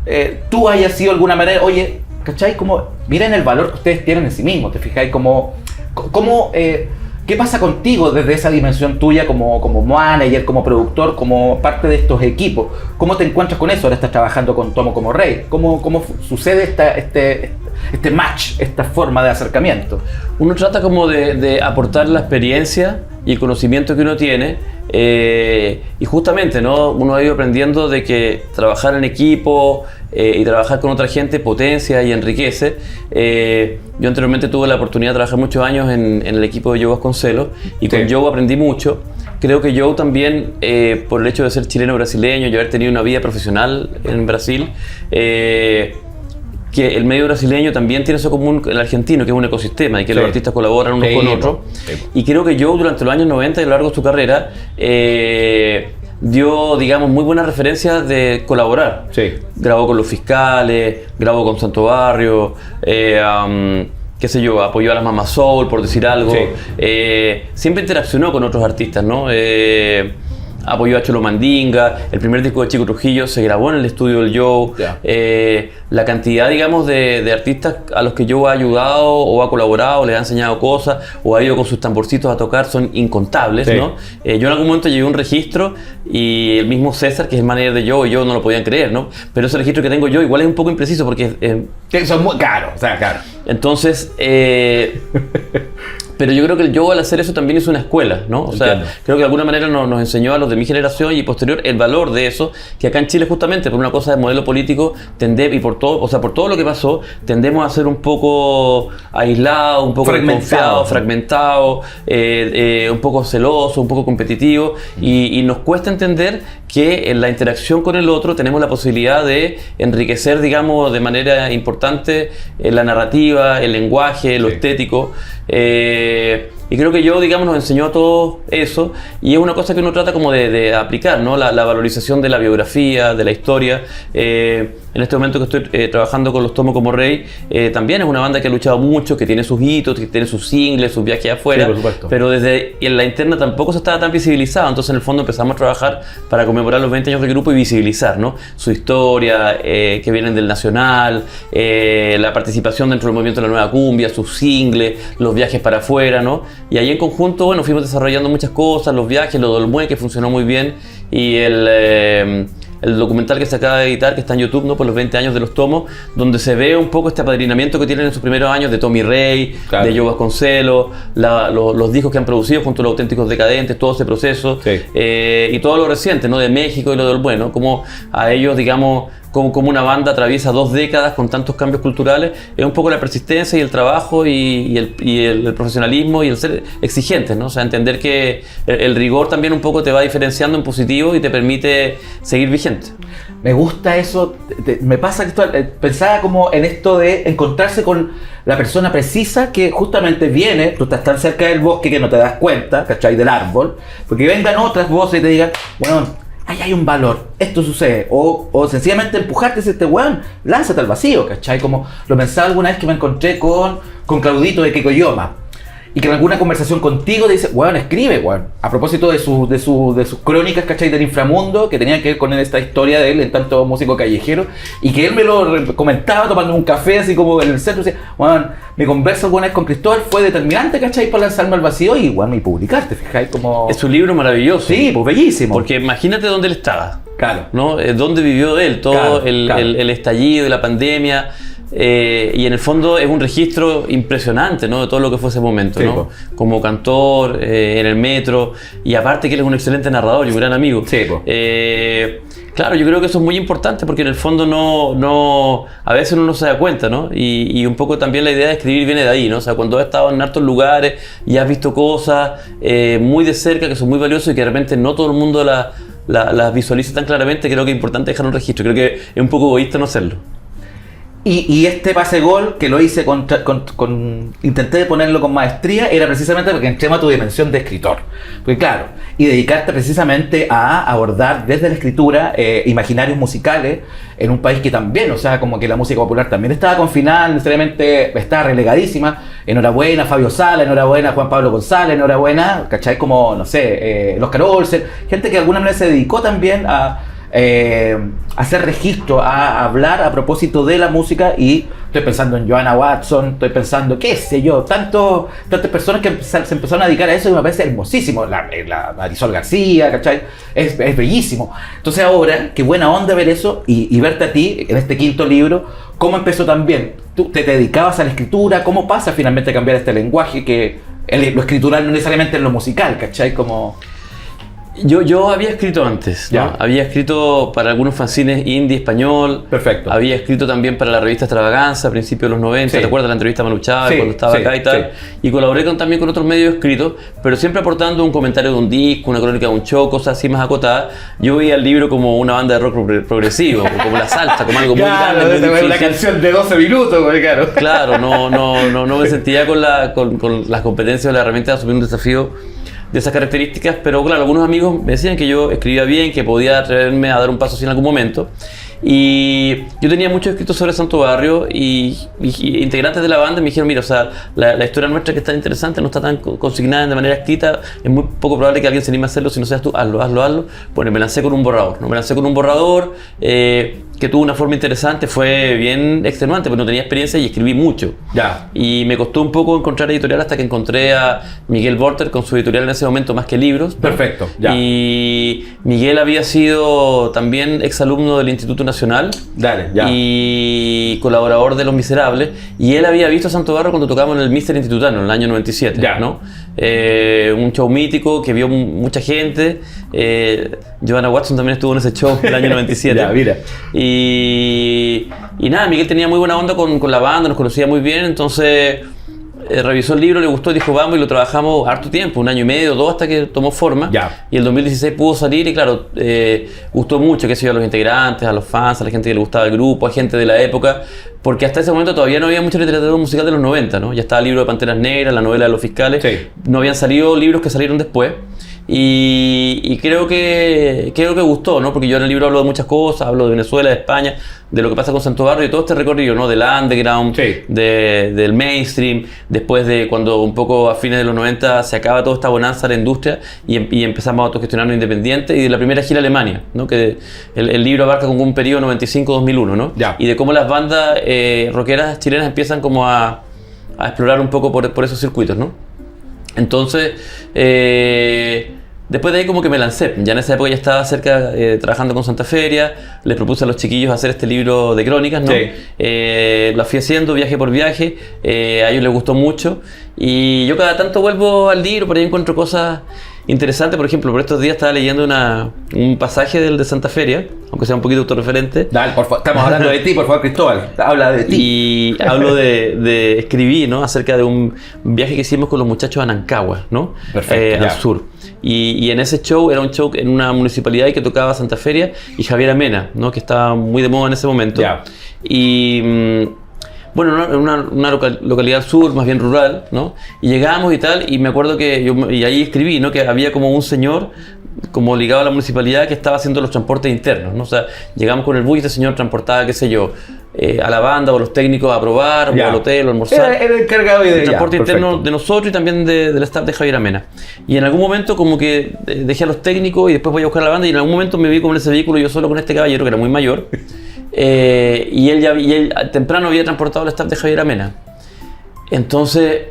tú hayas sido de alguna manera, oye, ¿cachai? Como, miren el valor que ustedes tienen en sí mismos, ¿te fijáis? ¿Qué pasa contigo desde esa dimensión tuya como manager, como productor, como parte de estos equipos? ¿Cómo te encuentras con eso? Ahora estás trabajando con Tomo como Rey. ¿Cómo sucede este match, esta forma de acercamiento? Uno trata como de aportar la experiencia y el conocimiento que uno tiene, y justamente, ¿no? Uno ha ido aprendiendo de que trabajar en equipo y trabajar con otra gente potencia y enriquece. Yo anteriormente tuve la oportunidad de trabajar muchos años en el equipo de Joe Vasconcelos y con Joe aprendí mucho. Creo que Joe también, por el hecho de ser chileno-brasileño y haber tenido una vida profesional en Brasil, que el medio brasileño también tiene eso común el argentino, que es un ecosistema y que los artistas colaboran unos con otros. Y creo que Joe durante los años 90 y a lo largo de su carrera dio, digamos, muy buenas referencias de colaborar. Grabó con Los Fiscales, grabó con Santo Barrio, qué sé yo, apoyó a las Mama Soul, por decir algo. Siempre interaccionó con otros artistas, ¿no? Apoyó a Cholo Mandinga, el primer disco de Chico Trujillo se grabó en el estudio del Joe. La cantidad, digamos, de artistas a los que Joe ha ayudado o ha colaborado, les ha enseñado cosas o ha ido con sus tamborcitos a tocar son incontables, ¿no? Yo en algún momento llevé un registro y el mismo César, que es el manager de Joe, y yo no lo podían creer, ¿no? Pero ese registro que tengo yo igual es un poco impreciso porque... son muy caros, o sea, claro. Entonces... Pero yo creo que el Joe al hacer eso también es una escuela, ¿no? O sea, creo que de alguna manera nos enseñó a los de mi generación y posterior el valor de eso, que acá en Chile justamente por una cosa de modelo político y por todo lo que pasó, tendemos a ser un poco aislados, un poco desconfiados, fragmentados, un poco celosos, un poco competitivos y nos cuesta entender que en la interacción con el otro tenemos la posibilidad de enriquecer, digamos, de manera importante la narrativa, el lenguaje, lo estético. Y creo que Joe, digamos, nos enseñó todo eso y es una cosa que uno trata como de aplicar, ¿no? La valorización de la biografía, de la historia. En este momento que estoy trabajando con Los Tomos como Rey, también es una banda que ha luchado mucho, que tiene sus hitos, que tiene sus singles, sus viajes afuera, pero desde en la interna tampoco se estaba tan visibilizado, entonces en el fondo empezamos a trabajar para conmemorar los 20 años del grupo y visibilizar, ¿no? Su historia, que vienen del Nacional, la participación dentro del movimiento de la Nueva Cumbia, sus singles, los viajes para afuera, ¿no? Y ahí en conjunto, bueno, fuimos desarrollando muchas cosas, los viajes, lo del Mue, que funcionó muy bien, y el documental que se acaba de editar, que está en YouTube, ¿no? Por los 20 años de Los Tomos, donde se ve un poco este apadrinamiento que tienen en sus primeros años de Tommy Rey, de Joe Vasconcelos, los discos que han producido junto a Los Auténticos Decadentes, todo ese proceso, y todo lo reciente, ¿no? De México y lo del bueno, como a ellos, digamos, como una banda atraviesa 2 décadas con tantos cambios culturales, es un poco la persistencia y el trabajo y el profesionalismo y el ser exigentes, ¿no? O sea, entender que el rigor también un poco te va diferenciando en positivo y te permite seguir vigente. Me gusta eso, me pasa que pensaba como en esto de encontrarse con la persona precisa que justamente viene, tú estás tan cerca del bosque que no te das cuenta, ¿cachai? Del árbol, porque vengan otras voces y te digan, bueno, ahí hay un valor, esto sucede, o sencillamente empujarte y decirte, weón, lánzate al vacío, ¿cachai? Como lo pensaba alguna vez que me encontré con Claudito de Kikoyoma, y que en alguna conversación contigo te dice, weón, escribe, weón, a propósito de sus crónicas, ¿cachai? Del inframundo, que tenían que ver con esta historia de él, en tanto músico callejero, y que él me lo comentaba tomando un café, así como en el centro, y decía, weón, mi conversa alguna vez con Cristóbal fue determinante, ¿cachai? Para lanzarme al vacío y, weón, y publicarte, fijáis, como... Es un libro maravilloso. Sí, pues bellísimo. Porque imagínate dónde él estaba. Claro. ¿No? Dónde vivió él, todo el estallido de la pandemia. Y en el fondo es un registro impresionante, ¿no? De todo lo que fue ese momento, sí, ¿no? Como cantor, en el metro, y aparte que él es un excelente narrador y un gran amigo. Sí, claro, yo creo que eso es muy importante porque en el fondo a veces uno no se da cuenta, ¿no? Y un poco también la idea de escribir viene de ahí, ¿no? O sea, cuando has estado en hartos lugares y has visto cosas muy de cerca que son muy valiosas y que de repente no todo el mundo las visualiza tan claramente, creo que es importante dejar un registro. Creo que es un poco egoísta no hacerlo. Y este pase gol que lo hice intenté ponerlo con maestría, era precisamente porque entré a tu dimensión de escritor. Porque claro, y dedicarte precisamente a abordar desde la escritura imaginarios musicales en un país que también, o sea, como que la música popular también estaba confinada, necesariamente estaba relegadísima. Enhorabuena Fabio Sala, enhorabuena Juan Pablo González, enhorabuena, ¿cachai? Como, no sé, los Oscar Olsen, gente que de alguna manera se dedicó también a hacer registro, a hablar a propósito de la música, y estoy pensando en Joanna Watson, estoy pensando, qué sé yo, tantas personas que se empezaron a dedicar a eso, y me parece hermosísimo, la Marisol García, ¿cachai? Es bellísimo. Entonces ahora, qué buena onda ver eso y verte a ti en este 5.º libro, cómo empezó también, tú te dedicabas a la escritura, cómo pasa finalmente a cambiar este lenguaje, que lo escritural no necesariamente es lo musical, ¿cachai? Como... Yo había escrito antes, ¿no? Ya. Había escrito para algunos fanzines indie español. Perfecto. Había escrito también para la revista Extravaganza a principios de los 90. Sí. ¿Te acuerdas de la entrevista a Manu Chávez Sí, cuando estaba sí, acá y tal? Y colaboré también con otros medios escritos, pero siempre aportando un comentario de un disco, una crónica de un show, cosas así más acotadas. Yo veía el libro como una banda de rock progresivo, como la salsa, como algo muy grande, muy una difícil. canción de 12 minutos, claro. Claro, no me sentía con las competencias o la herramienta de asumir un desafío de esas características, pero claro, algunos amigos me decían que yo escribía bien, que podía atreverme a dar un paso así en algún momento. Y yo tenía mucho escrito sobre Santo Barrio y integrantes de la banda me dijeron, mira, o sea, la historia nuestra que es tan interesante no está tan consignada de manera escrita, es muy poco probable que alguien se anime a hacerlo si no seas tú, hazlo. Bueno, me lancé con un borrador, ¿no? Me lancé con un borrador que tuvo una forma interesante, fue bien extenuante, porque no tenía experiencia y escribí mucho. Ya. Y me costó un poco encontrar editorial hasta que encontré a Miguel Borter con su editorial en ese momento, Más que Libros, ¿no? Perfecto, ya. Y Miguel había sido también exalumno del Instituto Nacional. Dale, ya. Y colaborador de Los Miserables. Y él había visto a Santo Barrio cuando tocamos en el Mister Institutano en el año 97. Ya. ¿No? Un show mítico que vio mucha gente. Joanna Watson también estuvo en ese show en el año 97. Ya, mira. Y nada, Miguel tenía muy buena onda con la banda, nos conocía muy bien, entonces revisó el libro, le gustó y dijo vamos, y lo trabajamos harto tiempo, 1 año y medio, 2 hasta que tomó forma. Ya. Y el 2016 pudo salir y claro, gustó mucho, qué sé yo, a los integrantes, a los fans, a la gente que le gustaba el grupo, a gente de la época, porque hasta ese momento todavía no había mucha literatura musical de los 90, ¿no? Ya estaba el libro de Panteras Negras, la novela de los fiscales, Sí. no habían salido libros que salieron después. Y creo que gustó, ¿no? Porque yo en el libro hablo de muchas cosas, hablo de Venezuela, de España, de lo que pasa con Santo Barrio y todo este recorrido, ¿no? Del underground, Sí. del mainstream, después de cuando un poco a fines de los 90 se acaba toda esta bonanza de la industria y empezamos a autogestionarnos independientes, y de la primera gira a Alemania, ¿no? Que el libro abarca como un periodo 95-2001, ¿no? Ya. Y de cómo las bandas rockeras chilenas empiezan como a explorar un poco por esos circuitos, ¿no? Entonces, después de ahí como que me lancé. Ya en esa época ya estaba cerca trabajando con Santa Feria. Les propuse a los chiquillos hacer este libro de crónicas, ¿no? Sí. Lo fui haciendo viaje por viaje. A ellos les gustó mucho. Y yo cada tanto vuelvo al libro, por ahí encuentro cosas interesantes. Por ejemplo, por estos días estaba leyendo un pasaje del de Santa Feria, aunque sea un poquito autorreferente. Dale, por favor, estamos hablando de ti, por favor, Cristóbal. Habla de ti. Y hablo escribí, ¿no? Acerca de un viaje que hicimos con los muchachos a Nancagua, ¿no? Perfecto, al ya. sur. Y en ese show, era un show en una municipalidad que tocaba Santa Feria y Javier Amena, ¿no? Que estaba muy de moda en ese momento. Ya. Y bueno, una localidad al sur, más bien rural, ¿no? Y llegamos y tal, y me acuerdo que y ahí escribí, ¿no? Que había como un señor como ligado a la municipalidad que estaba haciendo los transportes internos, ¿no? O sea, llegamos con el bus y este señor transportaba, qué sé yo, a la banda o a los técnicos a probar, Ya. o al hotel o a almorzar. Era encargado de El transporte ya, interno perfecto. de nosotros y también del staff de Javier Amena. Y en algún momento como que dejé a los técnicos y después voy a buscar a la banda, y en algún momento me vi como en ese vehículo yo solo con este caballero que era muy mayor. Y él temprano había transportado al staff de Javier Amena. Entonces,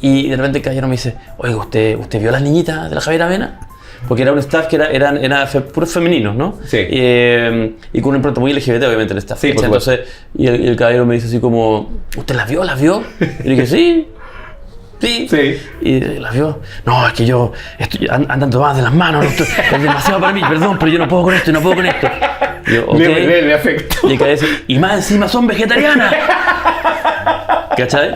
y de repente el caballero me dice, oiga, ¿usted vio a las niñitas de la Javier Amena? Porque era un staff que eran puros femeninos, ¿no? Sí. Y con un impronta muy LGBT, obviamente, el staff. Sí, por ¿cachai? Entonces, y el caballero me dice así como, ¿usted las vio? Y le dije, sí. Sí. Y las vio. No, es que yo andan tomadas de las manos, no estoy- es demasiado para mí, perdón, pero yo no puedo con esto, Y yo, ok. Me afectó. Y el caballero dice, y más encima son vegetarianas. ¿Cachai?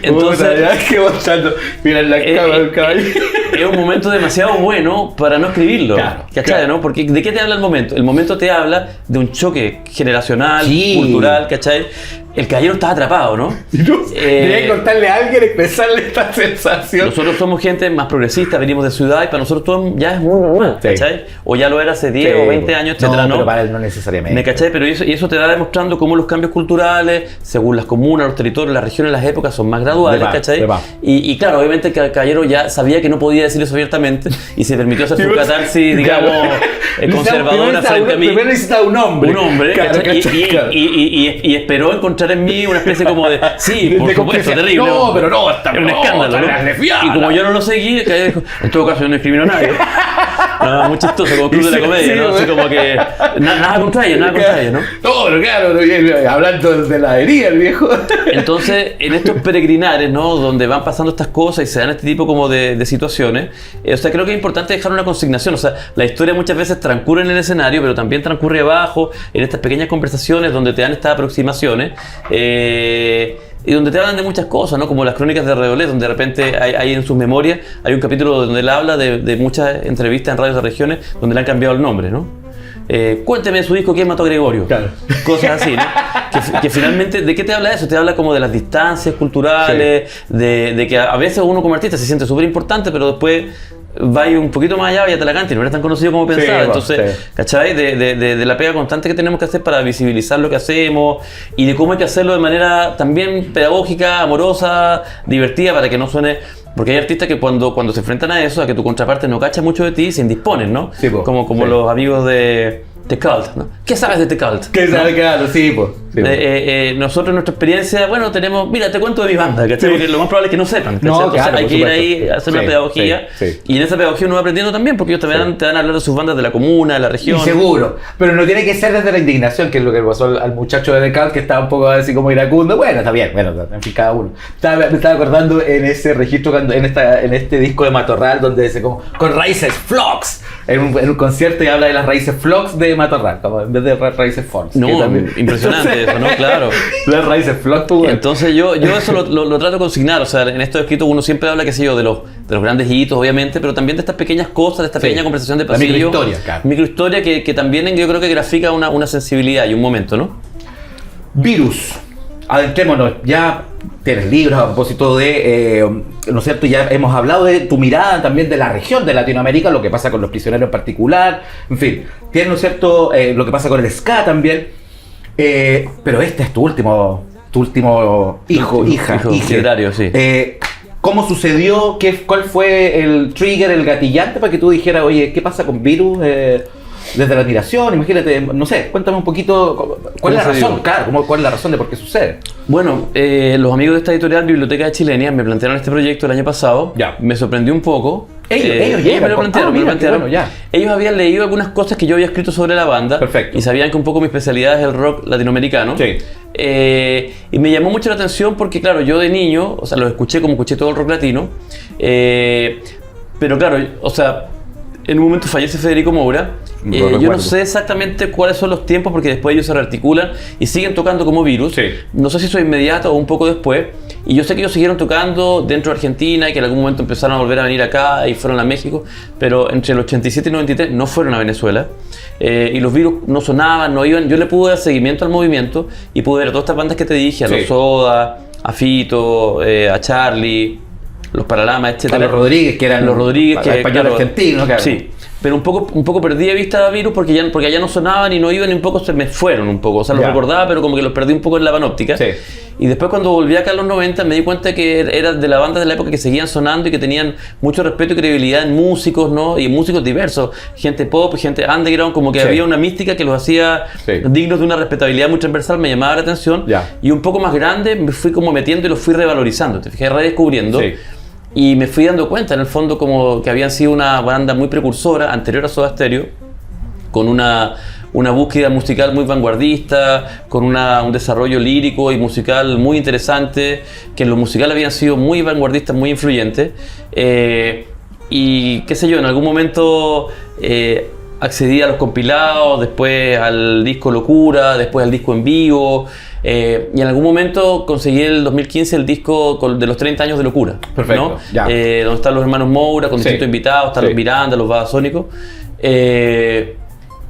Puta, ya, qué botando. Mira en la cama del caballero. Es un momento demasiado bueno para no escribirlo. Claro, ¿Cachai? claro. ¿No? Porque ¿de qué te habla el momento? El momento te habla de un choque generacional, Sí. cultural, ¿cachai? El caballero estaba atrapado, ¿no? Tenía que contarle a alguien, expresarle esta sensación. Nosotros somos gente más progresista, venimos de ciudad y para nosotros todo ya es muy normal, Sí. ¿cachai? O ya lo era hace 10 Sí, o 20 años, etcétera, ¿no? pero para él no necesariamente. ¿Me cachai? Pero eso te va demostrando cómo los cambios culturales, según las comunas, los territorios, las regiones, las épocas, son más graduales, De más, ¿cachai? de más. Y claro, obviamente que el caballero ya sabía que no podía decir eso abiertamente y se permitió hacer su catarsis, digamos, conservadora frente a mí. Primero necesitaba un hombre. Un hombre, Claro, ¿cachai? ¿cachai? Claro. Y esperó encontrar encontrar en mí una especie como de, sí, por supuesto, terrible. No, pero no, está un escándalo, ¿no? Y como yo no lo seguí, en todo caso yo no discrimino a nadie. No, muy chistoso, como club de la comedia, ¿no? Así como que nada contra ellos, ¿no? No, pero claro, hablando de la herida, el viejo. Entonces, en estos peregrinares, ¿no? Donde van pasando estas cosas y se dan este tipo como de situaciones, o sea, creo que es importante dejar una consignación. O sea, la historia muchas veces transcurre en el escenario, pero también transcurre abajo, en estas pequeñas conversaciones donde te dan estas aproximaciones. Y donde te hablan de muchas cosas, ¿no? Como las crónicas de Redolé, donde de repente hay en sus memorias, hay un capítulo donde él habla de muchas entrevistas en radios de regiones donde le han cambiado el nombre, ¿no? Cuénteme de su disco ¿Quién mató a Gregorio? Claro. Cosas así, ¿no? Que finalmente, ¿de qué te habla eso? Te habla como de las distancias culturales, sí. de que a veces uno como artista se siente súper importante, pero después va un poquito más allá, vaya a la canta y no eres tan conocido como pensaba. Sí, entonces, sí. ¿Cachai? De la pega constante que tenemos que hacer para visibilizar lo que hacemos y de cómo hay que hacerlo de manera también pedagógica, amorosa, divertida, para que no suene... Porque hay artistas que cuando se enfrentan a eso, a que tu contraparte no cacha mucho de ti, se indisponen, ¿no? Sí, como sí. Los amigos de The Cult, ¿no? ¿Qué sabes de The Cult? ¿Qué sabes? Claro, sí, pues. Sí, nosotros en nuestra experiencia, bueno, tenemos, mira, te cuento de mi banda, ¿cachai? Sí. Porque lo más probable es que no sepan, ¿cachai? No, entonces claro, hay que ir ahí a hacer una pedagogía, sí. Y en esa pedagogía uno va aprendiendo también, porque ellos también te van a hablar de sus bandas de la comuna, de la región. Y seguro, pero no tiene que ser desde la indignación, que es lo que le pasó al muchacho de The Cult, que estaba un poco así como iracundo. Bueno, está bien, bueno, en fin, cada uno. Me estaba acordando en ese registro, cuando, en este disco de Matorral, donde dice como, con raíces Flox, en un concierto y habla de las raíces Flox de Matorral, como en vez de raíces Fox. No, impresionante eso, ¿no? Claro. Las raíces Flox, pues, entonces yo eso lo trato de consignar, o sea, en estos escritos uno siempre habla, qué sé yo, de los grandes hitos, obviamente, pero también de estas pequeñas cosas, de esta pequeña conversación de pasillo. La microhistoria, claro. Microhistoria que también yo creo que grafica una sensibilidad y un momento, ¿no? Virus. Adentrémonos, ya tienes libros a propósito de, ¿no es cierto? Ya hemos hablado de tu mirada también de la región de Latinoamérica, lo que pasa con los prisioneros en particular, en fin, tienes, ¿no es cierto?, lo que pasa con el ska también, pero este es tu último hijo, hija. Literario, sí. ¿Cómo sucedió? ¿Cuál fue el trigger, el gatillante para que tú dijeras, oye, ¿qué pasa con Virus? Desde la admiración, imagínate, no sé, cuéntame un poquito, ¿cuál es la razón? Claro, ¿cuál es la razón de por qué sucede? Bueno, los amigos de esta editorial, Biblioteca de Chilenia, me plantearon este proyecto el año pasado, ya. Me sorprendió un poco. Ellos me lo plantearon, bueno, ya. Ellos habían leído algunas cosas que yo había escrito sobre la banda. Perfecto. Y sabían que un poco mi especialidad es el rock latinoamericano. Sí. Y me llamó mucho la atención porque, claro, yo de niño, o sea, los escuché como escuché todo el rock latino, pero claro, o sea, en un momento fallece Federico Moura. Yo no sé exactamente cuáles son los tiempos porque después ellos se rearticulan y siguen tocando como Virus. Sí. No sé si eso es inmediato o un poco después. Y yo sé que ellos siguieron tocando dentro de Argentina y que en algún momento empezaron a volver a venir acá y fueron a México, pero entre el 87 y el 93 no fueron a Venezuela. Y los Virus no sonaban, no iban. Yo le pude dar seguimiento al movimiento y pude ver a todas estas bandas que te dije, a los Soda, a Fito, a Charlie, los Paralamas, etc. A los Rodríguez, que eran los Rodríguez, que españoles argentinos, claro. Sí. Pero un poco perdí de vista a Virus porque allá no sonaban y no iban y un poco se me fueron un poco. O sea, los recordaba, pero como que los perdí un poco en la panóptica. Sí. Y después cuando volví acá en los 90 me di cuenta que era de la banda de la época que seguían sonando y que tenían mucho respeto y credibilidad en músicos, ¿no? Y músicos diversos. Gente pop, gente underground, como que había una mística que los hacía dignos de una respetabilidad muy transversal, me llamaba la atención. Y un poco más grande me fui como metiendo y los fui revalorizando, te fijé, redescubriendo. Sí. Y me fui dando cuenta, en el fondo, como que habían sido una banda muy precursora, anterior a Soda Stereo, con una búsqueda musical muy vanguardista, con un desarrollo lírico y musical muy interesante, que en lo musical habían sido muy vanguardistas, muy influyentes. Y qué sé yo, en algún momento accedí a los compilados, después al disco Locura, después al disco en vivo. Y en algún momento conseguí en el 2015 el disco de los 30 años de Locura. Perfecto, ¿no? Donde están los hermanos Moura con distintos invitados, están los Miranda, los Babasónicos.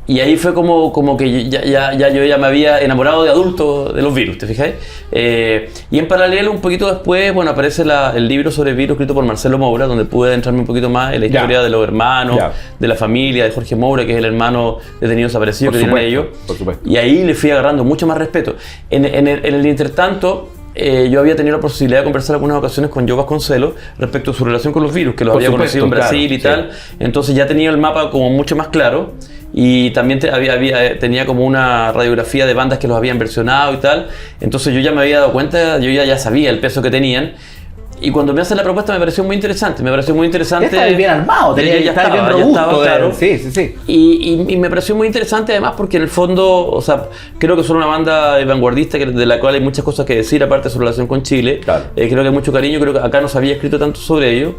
Y ahí fue como que yo ya me había enamorado de adulto de los Virus, ¿te fijáis? Y en paralelo, un poquito después, bueno, aparece el libro sobre Virus escrito por Marcelo Moura, donde pude adentrarme un poquito más en la historia de los hermanos, de la familia, de Jorge Moura, que es el hermano detenido desaparecido que tienen ellos. Por supuesto. Y ahí le fui agarrando mucho más respeto. En el intertanto, yo había tenido la posibilidad de conversar algunas ocasiones con Joe Vasconcelos respecto a su relación con los Virus, que los había conocido en Brasil y tal. Entonces ya tenía el mapa como mucho más claro. y también tenía como una radiografía de bandas que los habían versionado y tal. Entonces yo ya me había dado cuenta, yo ya sabía el peso que tenían. Y cuando me hacen la propuesta me pareció muy interesante. Estaba bien armado, ya estaba bien robusto, claro. Sí. Y me pareció muy interesante además porque en el fondo, o sea, creo que son una banda vanguardista de la cual hay muchas cosas que decir aparte de su relación con Chile. Claro. Creo que hay mucho cariño, creo que acá no se había escrito tanto sobre ello.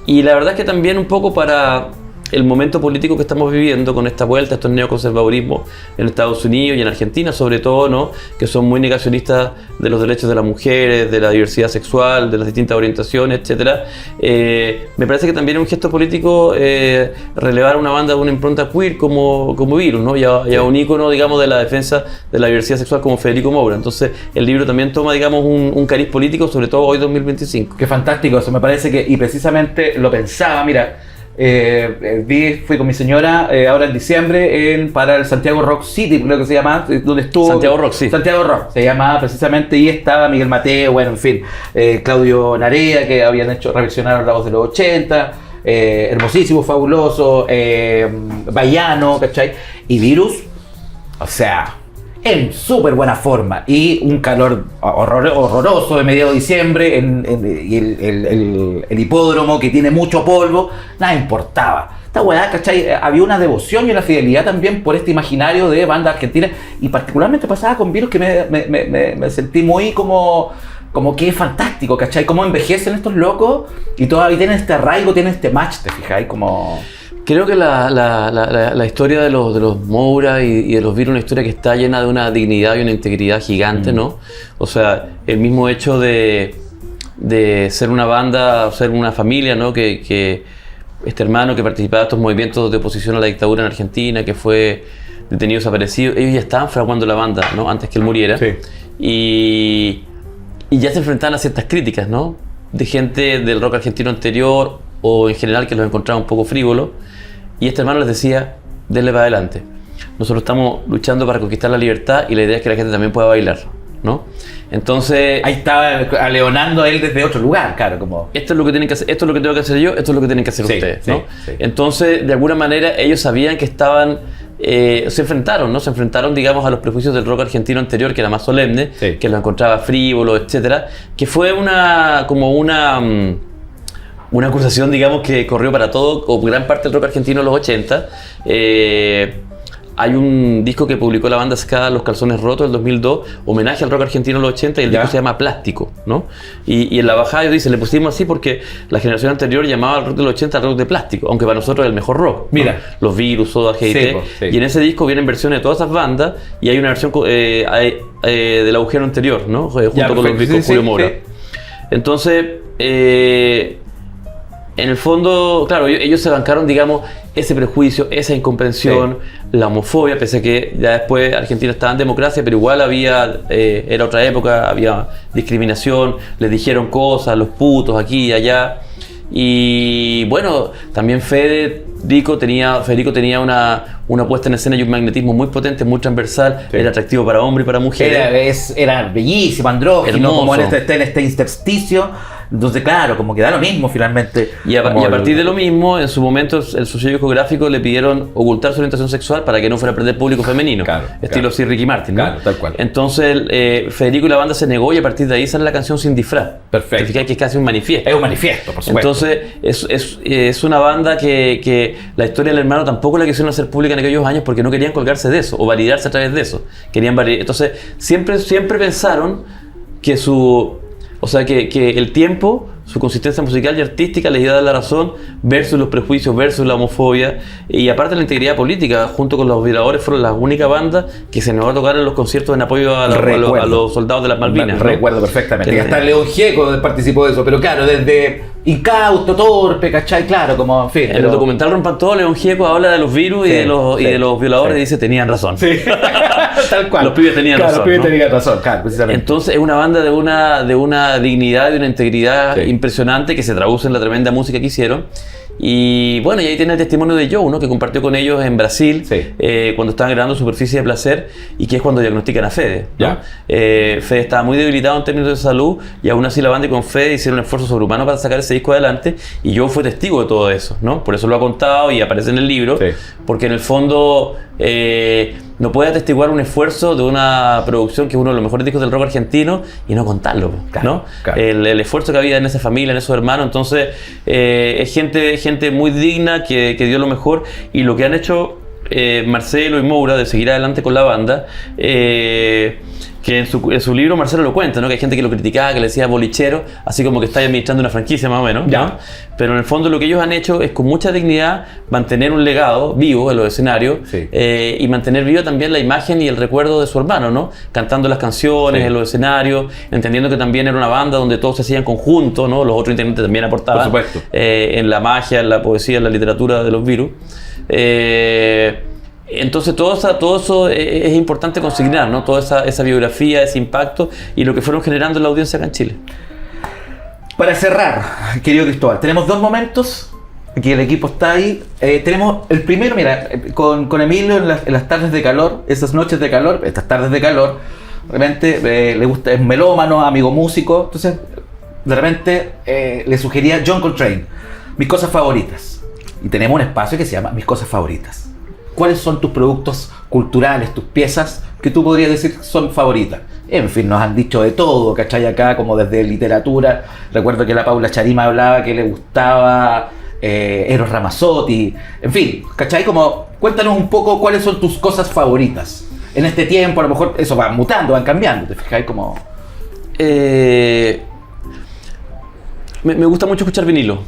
Y la verdad es que también un poco para el momento político que estamos viviendo con esta vuelta, estos neoconservadurismos en Estados Unidos y en Argentina sobre todo, ¿no? Que son muy negacionistas de los derechos de las mujeres, de la diversidad sexual, de las distintas orientaciones, etcétera. Me parece que también es un gesto político relevar a una banda de una impronta queer como Virus, ¿no? Y a un ícono, digamos, de la defensa de la diversidad sexual como Federico Moura. Entonces el libro también toma, digamos, un cariz político, sobre todo hoy 2025. Qué fantástico eso, me parece que, y precisamente lo pensaba, mira, fui con mi señora ahora en diciembre para el Santiago Rock City, creo que se llama, donde estuvo Santiago Rock, sí. Santiago Rock se llamaba precisamente, y estaba Miguel Mateo, bueno, en fin, Claudio Narea, que habían reversionaron La Voz de los 80, hermosísimo, fabuloso, Baiano, ¿cachai? Y Virus, o sea, en súper buena forma, y un calor horroroso de mediados de diciembre, y el hipódromo que tiene mucho polvo, nada importaba. Esta weá, ¿cachai? Había una devoción y una fidelidad también por este imaginario de banda argentina, y particularmente pasaba con Virus, que me sentí muy como que es fantástico, ¿cachai? Cómo envejecen estos locos y todavía tienen este arraigo, tienen este match, ¿te fijáis? Como... Creo que la historia de los Moura y de los Virus es una historia que está llena de una dignidad y una integridad gigante, ¿no? O sea, el mismo hecho de ser una banda, ser una familia, ¿no? Que este hermano que participaba de estos movimientos de oposición a la dictadura en Argentina, que fue detenido, desaparecido, ellos ya estaban fraguando la banda, ¿no? Antes que él muriera. Sí. Y ya se enfrentaban a ciertas críticas, ¿no? De gente del rock argentino anterior o en general que los encontraba un poco frívolos. Y este hermano les decía, denle para adelante. Nosotros estamos luchando para conquistar la libertad y la idea es que la gente también pueda bailar, ¿no? Entonces... Ahí estaba aleonando a él desde otro lugar, claro, como... Esto es lo que tienen que hacer, esto es lo que tengo que hacer yo, esto es lo que tienen que hacer ustedes, ¿no? Sí. Entonces, de alguna manera, ellos sabían que estaban... se enfrentaron, ¿no? Se enfrentaron, digamos, a los prejuicios del rock argentino anterior, que era más solemne, que lo encontraba frívolo, etcétera, que fue una acusación, digamos, que corrió para todo o gran parte del rock argentino en los 80. Hay un disco que publicó la banda ska Los Calzones Rotos en 2002, homenaje al rock argentino en los 80, y el disco se llama Plástico, ¿no? Y en la bajada ellos dicen, le pusimos así porque la generación anterior llamaba al rock de los 80 rock de plástico, aunque para nosotros es el mejor rock, ¿no? Mira. Los Virus, Soda, GT, y en ese disco vienen versiones de todas esas bandas, y hay una versión del agujero anterior, ¿no? Junto con los discos Julio Moura. Entonces, en el fondo, claro, ellos se bancaron, digamos, ese prejuicio, esa incomprensión, la homofobia, pese a que ya después Argentina estaba en democracia, pero igual era otra época, había discriminación, les dijeron cosas, los putos aquí y allá. Y bueno, también Federico tenía una puesta en escena y un magnetismo muy potente, muy transversal, era atractivo para hombres y para mujeres. Era bellísimo, andrógino, hermoso, como en este intersticio. Entonces, claro, como que da lo mismo finalmente. Y a partir de lo mismo, en su momento, el sello discográfico le pidieron ocultar su orientación sexual para que no fuera a perder público femenino. Claro, estilo Sir Ricky Martin, ¿no? Claro, tal cual. Entonces, Federico y la banda se negó, y a partir de ahí sale la canción Sin Disfraz. Perfecto. Te fijas que es casi un manifiesto. Es un manifiesto, por supuesto. Entonces, es una banda que la historia del hermano tampoco la quisieron hacer pública en aquellos años porque no querían colgarse de eso o validarse a través de eso. Entonces, siempre pensaron que que el tiempo, su consistencia musical y artística les iba a dar la razón versus los prejuicios, versus la homofobia, y aparte la integridad política. Junto con los Violadores fueron las únicas bandas que se nos va a tocar en los conciertos en apoyo a los soldados de las Malvinas, ¿no? Recuerdo perfectamente, que hasta León Gieco participó de eso, pero claro, desde incauto, torpe, ¿cachai? Claro, como en fin. En el documental Rompan Todo, León Gieco habla de los Virus y de los Violadores, y dice, tenían razón. Sí. Tal cual. Los pibes tenían razón. Los pibes tenían razón, claro, precisamente. Entonces es una banda de una dignidad y una integridad impresionante, que se traduce en la tremenda música que hicieron. Y bueno, y ahí tiene el testimonio de Joe, ¿no? Que compartió con ellos en Brasil, Sí. cuando estaban grabando Superficie de Placer, y que es cuando diagnostican a Fede, ¿no? Ya. Fede estaba muy debilitado en términos de salud, y aún así la banda y con Fede hicieron un esfuerzo sobrehumano para sacar ese disco adelante, y Joe fue testigo de todo eso, ¿no? Por eso lo ha contado y aparece en el libro, Sí. porque en el fondo no puede atestiguar un esfuerzo de una producción que es uno de los mejores discos del rock argentino y no contarlo, Claro, ¿no? claro. El esfuerzo que había en esa familia, en esos hermanos, entonces es gente muy digna que dio lo mejor, y lo que han hecho Marcelo y Moura de seguir adelante con la banda, que en su libro Marcelo lo cuenta, ¿no? Que hay gente que lo criticaba, que le decía bolichero, así como que está administrando una franquicia más o menos, Ya. ¿no? Pero en el fondo lo que ellos han hecho es con mucha dignidad mantener un legado vivo en los escenarios, Sí. y mantener viva también la imagen y el recuerdo de su hermano, ¿no? Cantando las canciones Sí. en los escenarios, entendiendo que también era una banda donde todos se hacían conjunto, ¿no? Los otros integrantes también aportaban, Por supuesto. en la magia, en la poesía, en la literatura de los virus. Entonces todo eso es importante consignar, ¿no? Toda esa biografía, ese impacto y lo que fueron generando en la audiencia acá en Chile. Para cerrar, querido Cristóbal, tenemos 2 momentos. Aquí el equipo está ahí. Tenemos el primero, mira, con Emilio en las tardes de calor, esas noches de calor, estas tardes de calor, realmente le gusta, es melómano, amigo músico. Entonces, de repente le sugería John Coltrane, mis cosas favoritas. Y tenemos un espacio que se llama Mis cosas favoritas. ¿Cuáles son tus productos culturales, tus piezas que tú podrías decir son favoritas? En fin, nos han dicho de todo, ¿cachai? Acá, como desde literatura. Recuerdo que la Paula Charima hablaba que le gustaba Eros Ramazzotti. En fin, ¿cachai? Como, cuéntanos un poco cuáles son tus cosas favoritas. En este tiempo, a lo mejor eso va mutando, van cambiando, ¿te fijáis? Como... Me gusta mucho escuchar vinilo.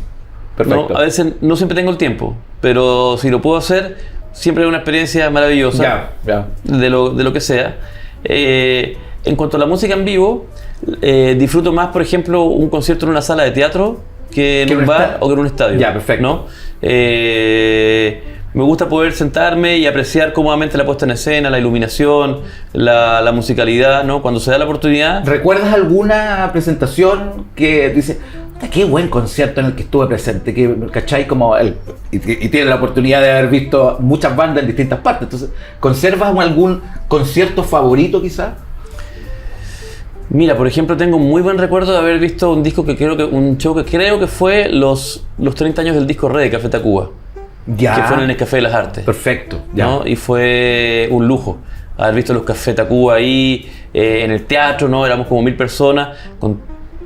Perfecto. ¿No? A veces no siempre tengo el tiempo, pero si lo puedo hacer, siempre es una experiencia maravillosa. Ya. De lo que sea. En cuanto a la música en vivo, disfruto más, por ejemplo, un concierto en una sala de teatro que en un bar o que en un estadio. Ya, perfecto. ¿No? Me gusta poder sentarme y apreciar cómodamente la puesta en escena, la iluminación, la musicalidad, ¿no? Cuando se da la oportunidad. ¿Recuerdas alguna presentación que dice, qué buen concierto en el que estuve presente? Que, ¿cachai? Como y tienes la oportunidad de haber visto muchas bandas en distintas partes. Entonces, ¿conservas algún concierto favorito quizás? Mira, por ejemplo, tengo un muy buen recuerdo de haber visto un show que creo que fue los 30 años del disco Re de Café Tacuba. Ya. Que fueron en el Café de las Artes. Perfecto. Ya. ¿No? Y fue un lujo haber visto los Café Tacuba ahí, en el teatro, ¿no? Éramos como 1000 personas, con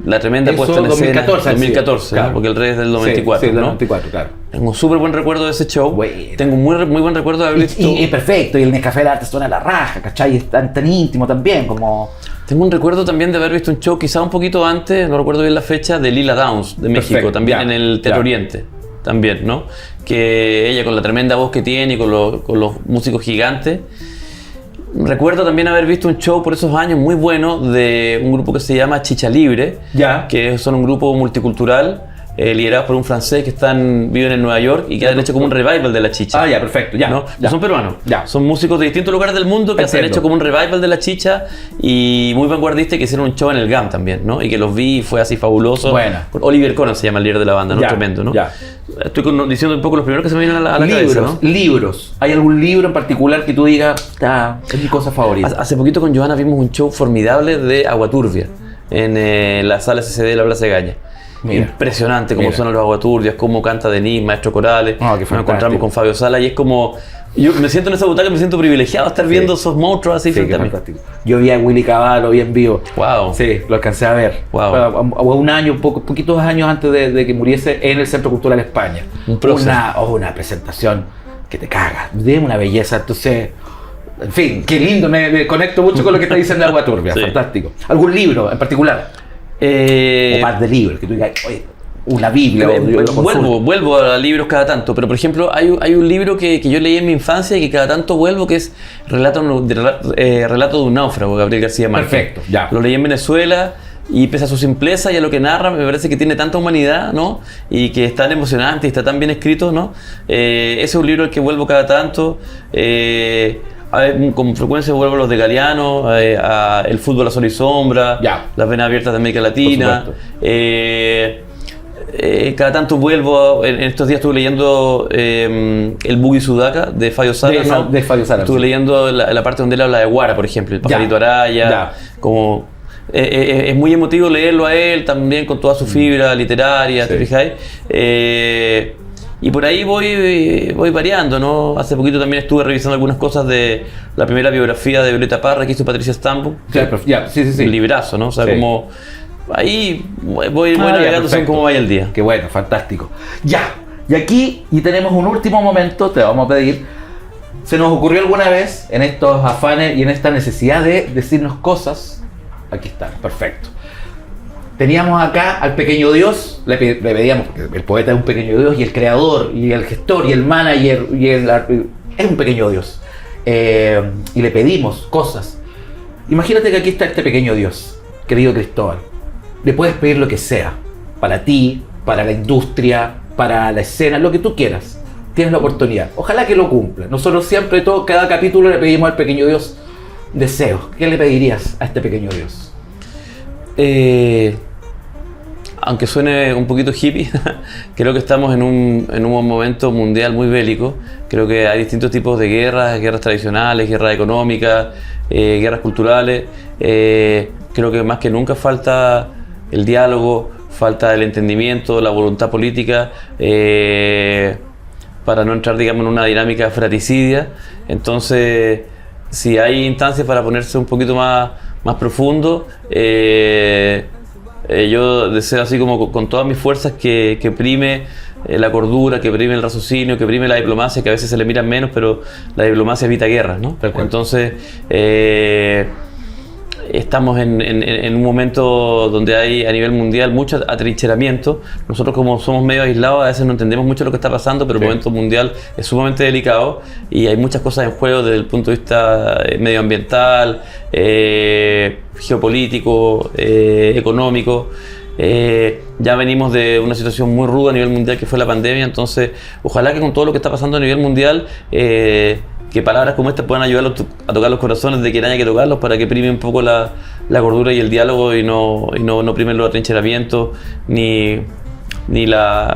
la tremenda puesta en escena. 2014, claro. ¿no? Porque el Re es del 94, sí, ¿no? 94, claro. Tengo un súper buen recuerdo de ese show. Bueno. Tengo un muy buen recuerdo de haber visto... Y perfecto, y el Café de las Artes suena a la raja, ¿cachai? Es tan íntimo también, como... Tengo un recuerdo también de haber visto un show quizá un poquito antes, no recuerdo bien la fecha, de Lila Downs de México, Perfecto, también ya, en el Teatro ya. Oriente, también, ¿no? Que ella con la tremenda voz que tiene y con los músicos gigantes. Recuerdo también haber visto un show por esos años muy bueno de un grupo que se llama Chicha Libre, Ya. que son un grupo multicultural, liderados por un francés que viven en Nueva York y que han hecho como un revival de la chicha. Ah, ya, perfecto, ya. ¿No? Ya. Son peruanos. Ya. Son músicos de distintos lugares del mundo que han Entiendo. hecho como un revival de la chicha y muy vanguardistas, que hicieron un show en el GAM también, ¿no? Y que los vi y fue así fabuloso. Buena. Oliver Conan se llama el líder de la banda, ¿no? Ya, Tremendo, ¿no? ya. Estoy diciendo un poco los primeros que se me vienen a la cabeza, ¿no? Libros. ¿Hay algún libro en particular que tú digas, es mi cosa favorita? Hace poquito con Johanna vimos un show formidable de Aguaturbia en la sala SCD de la Plaza de Gaña. Mira. Impresionante cómo Mira. suenan los Aguaturbias, cómo canta Denis, Maestro Corales. Ah, qué Nos fantástico. encontramos con Fabio Sala y es como... Yo me siento en esa butaca, me siento privilegiado de estar viendo esos monstruos así Sí, frente qué a mí. fantástico. Yo vi a Willy Cavallo, vi en vivo. Wow. Sí, lo alcancé a ver. Wow. A un año, poquitos años antes de que muriese en el Centro Cultural España. Un prócer. Una presentación que te caga, de una belleza. Entonces, en fin, qué lindo, me conecto mucho con lo que está diciendo Agua Turbia. Sí. Fantástico. ¿Algún libro en particular? O par de libros que tú digas, oye, una Biblia. O yo lo consulto. Vuelvo a libros cada tanto, pero por ejemplo hay un libro que yo leí en mi infancia y que cada tanto vuelvo, que es Relato de un náufrago, Gabriel García Márquez. Perfecto, ya. Lo leí en Venezuela y pese a su simpleza y a lo que narra, me parece que tiene tanta humanidad, ¿no? Y que es tan emocionante y está tan bien escrito, ¿no? Ese es un libro al que vuelvo cada tanto. A ver, con frecuencia vuelvo a los de Galeano, a El fútbol a sol y sombra, Ya. Las venas abiertas de América Latina. Por supuesto. cada tanto vuelvo, en estos días estuve leyendo el Boogie Sudaka de Fabio Sala, ¿no? De Fabio Sala. Estuve leyendo la parte donde él habla de Guara, por ejemplo, el pajarito araya, como... es muy emotivo leerlo a él también con toda su fibra literaria, ¿te fijáis? Y por ahí voy variando, ¿no? Hace poquito también estuve revisando algunas cosas de la primera biografía de Violeta Parra que hizo Patricia Stambo. Sí. Un librazo, ¿no? O sea, como... Ahí voy navegando según cómo vaya el día. Qué bueno, fantástico. Ya, y aquí, y tenemos un último momento, te vamos a pedir. ¿Se nos ocurrió alguna vez en estos afanes y en esta necesidad de decirnos cosas? Aquí está, perfecto. Teníamos acá al pequeño Dios, le pedíamos, porque el poeta es un pequeño Dios, y el creador, y el gestor, y el manager, es un pequeño Dios. Y le pedimos cosas. Imagínate que aquí está este pequeño Dios, querido Cristóbal. Le puedes pedir lo que sea, para ti, para la industria, para la escena, lo que tú quieras. Tienes la oportunidad. Ojalá que lo cumpla. Nosotros siempre, cada capítulo le pedimos al pequeño Dios deseos. ¿Qué le pedirías a este pequeño Dios? Aunque suene un poquito hippie, creo que estamos en un momento mundial muy bélico. Creo que hay distintos tipos de guerras tradicionales, guerras económicas, guerras culturales. Creo que más que nunca falta el diálogo, falta el entendimiento, la voluntad política, para no entrar, digamos, en una dinámica fratricidia. Entonces, si hay instancias para ponerse un poquito más profundo, yo deseo así como con todas mis fuerzas que prime la cordura, que prime el raciocinio, que prime la diplomacia, que a veces se le miran menos, pero la diplomacia evita guerras, ¿no? Entonces, estamos en un momento donde hay a nivel mundial mucho atrincheramiento. Nosotros, como somos medio aislados, a veces no entendemos mucho lo que está pasando, pero el momento mundial es sumamente delicado y hay muchas cosas en juego desde el punto de vista medioambiental, geopolítico, económico. Ya venimos de una situación muy ruda a nivel mundial que fue la pandemia, entonces ojalá que con todo lo que está pasando a nivel mundial, que palabras como estas puedan ayudar a tocar los corazones de quien haya que tocarlos, para que prime un poco la cordura y el diálogo y no primen los atrincheramientos ni las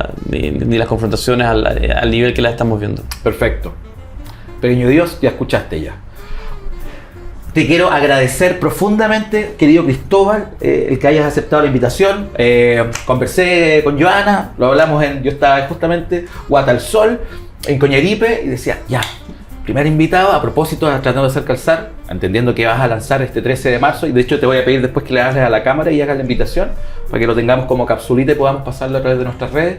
confrontaciones al nivel que las estamos viendo. Perfecto. Pequeño Dios, ya escuchaste ya. Te quiero agradecer profundamente, querido Cristóbal, el que hayas aceptado la invitación. Conversé con Joana, lo hablamos yo estaba justamente Guata al Sol, en Coñaripe, y decía, ya, primer invitado, a propósito, tratando de hacer calzar, entendiendo que vas a lanzar este 13 de marzo, y de hecho te voy a pedir después que le hagas a la cámara y hagas la invitación, para que lo tengamos como capsulita y podamos pasarlo a través de nuestras redes.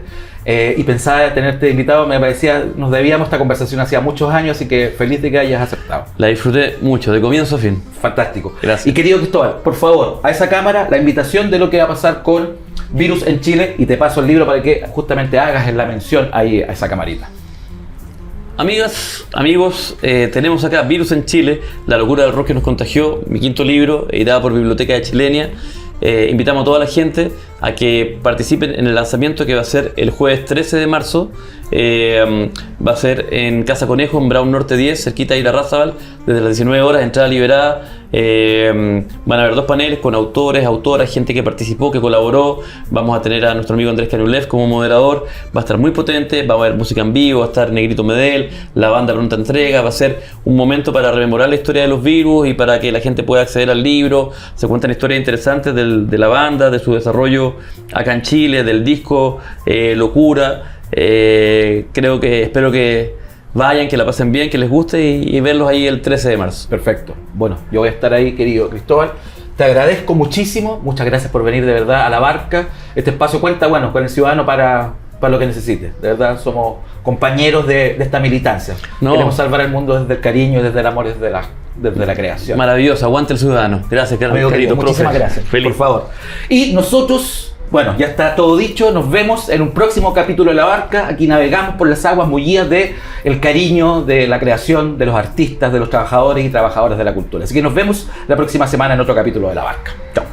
Y pensaba tenerte invitado, me parecía, nos debíamos esta conversación hacía muchos años, así que feliz de que hayas aceptado. La disfruté mucho, de comienzo a fin. Fantástico. Gracias. Y querido Cristóbal, por favor, a esa cámara, la invitación de lo que va a pasar con Virus en Chile, y te paso el libro para que justamente hagas la mención ahí a esa camarita. Amigas, amigos, tenemos acá Virus en Chile, la locura del rock que nos contagió, mi quinto libro, editado por Biblioteca de Chilenia. Invitamos a toda la gente a que participen en el lanzamiento, que va a ser el jueves 13 de marzo. Va a ser en Casa Conejo, en Brown Norte 10, cerquita de Irarrázaval, desde las 19 horas, entrada liberada. Van a haber 2 paneles con autores, autoras, gente que participó, que colaboró. Vamos a tener a nuestro amigo Andrés Canulev como moderador. Va a estar muy potente, va a haber música en vivo, va a estar Negrito Medel, la banda Pronta Entrega. Va a ser un momento para rememorar la historia de los virus y para que la gente pueda acceder al libro. Se cuentan historias interesantes de la banda, de su desarrollo acá en Chile, del disco Locura. Espero que vayan, que la pasen bien, que les guste y verlos ahí el 13 de marzo. Perfecto. Bueno, yo voy a estar ahí, querido Cristóbal. Te agradezco muchísimo. Muchas gracias por venir de verdad a La Barca. Este espacio cuenta, bueno, con el ciudadano para lo que necesite. De verdad, somos compañeros de esta militancia. Queremos salvar el mundo desde el cariño, desde el amor, desde la creación. Maravilloso. Aguante el ciudadano. Gracias, Carlos. Muchísimas gracias. Feliz. Por favor. Y nosotros... Bueno, ya está todo dicho, nos vemos en un próximo capítulo de La Barca. Aquí navegamos por las aguas mullidas de el cariño, de la creación, de los artistas, de los trabajadores y trabajadoras de la cultura. Así que nos vemos la próxima semana en otro capítulo de La Barca. Chao.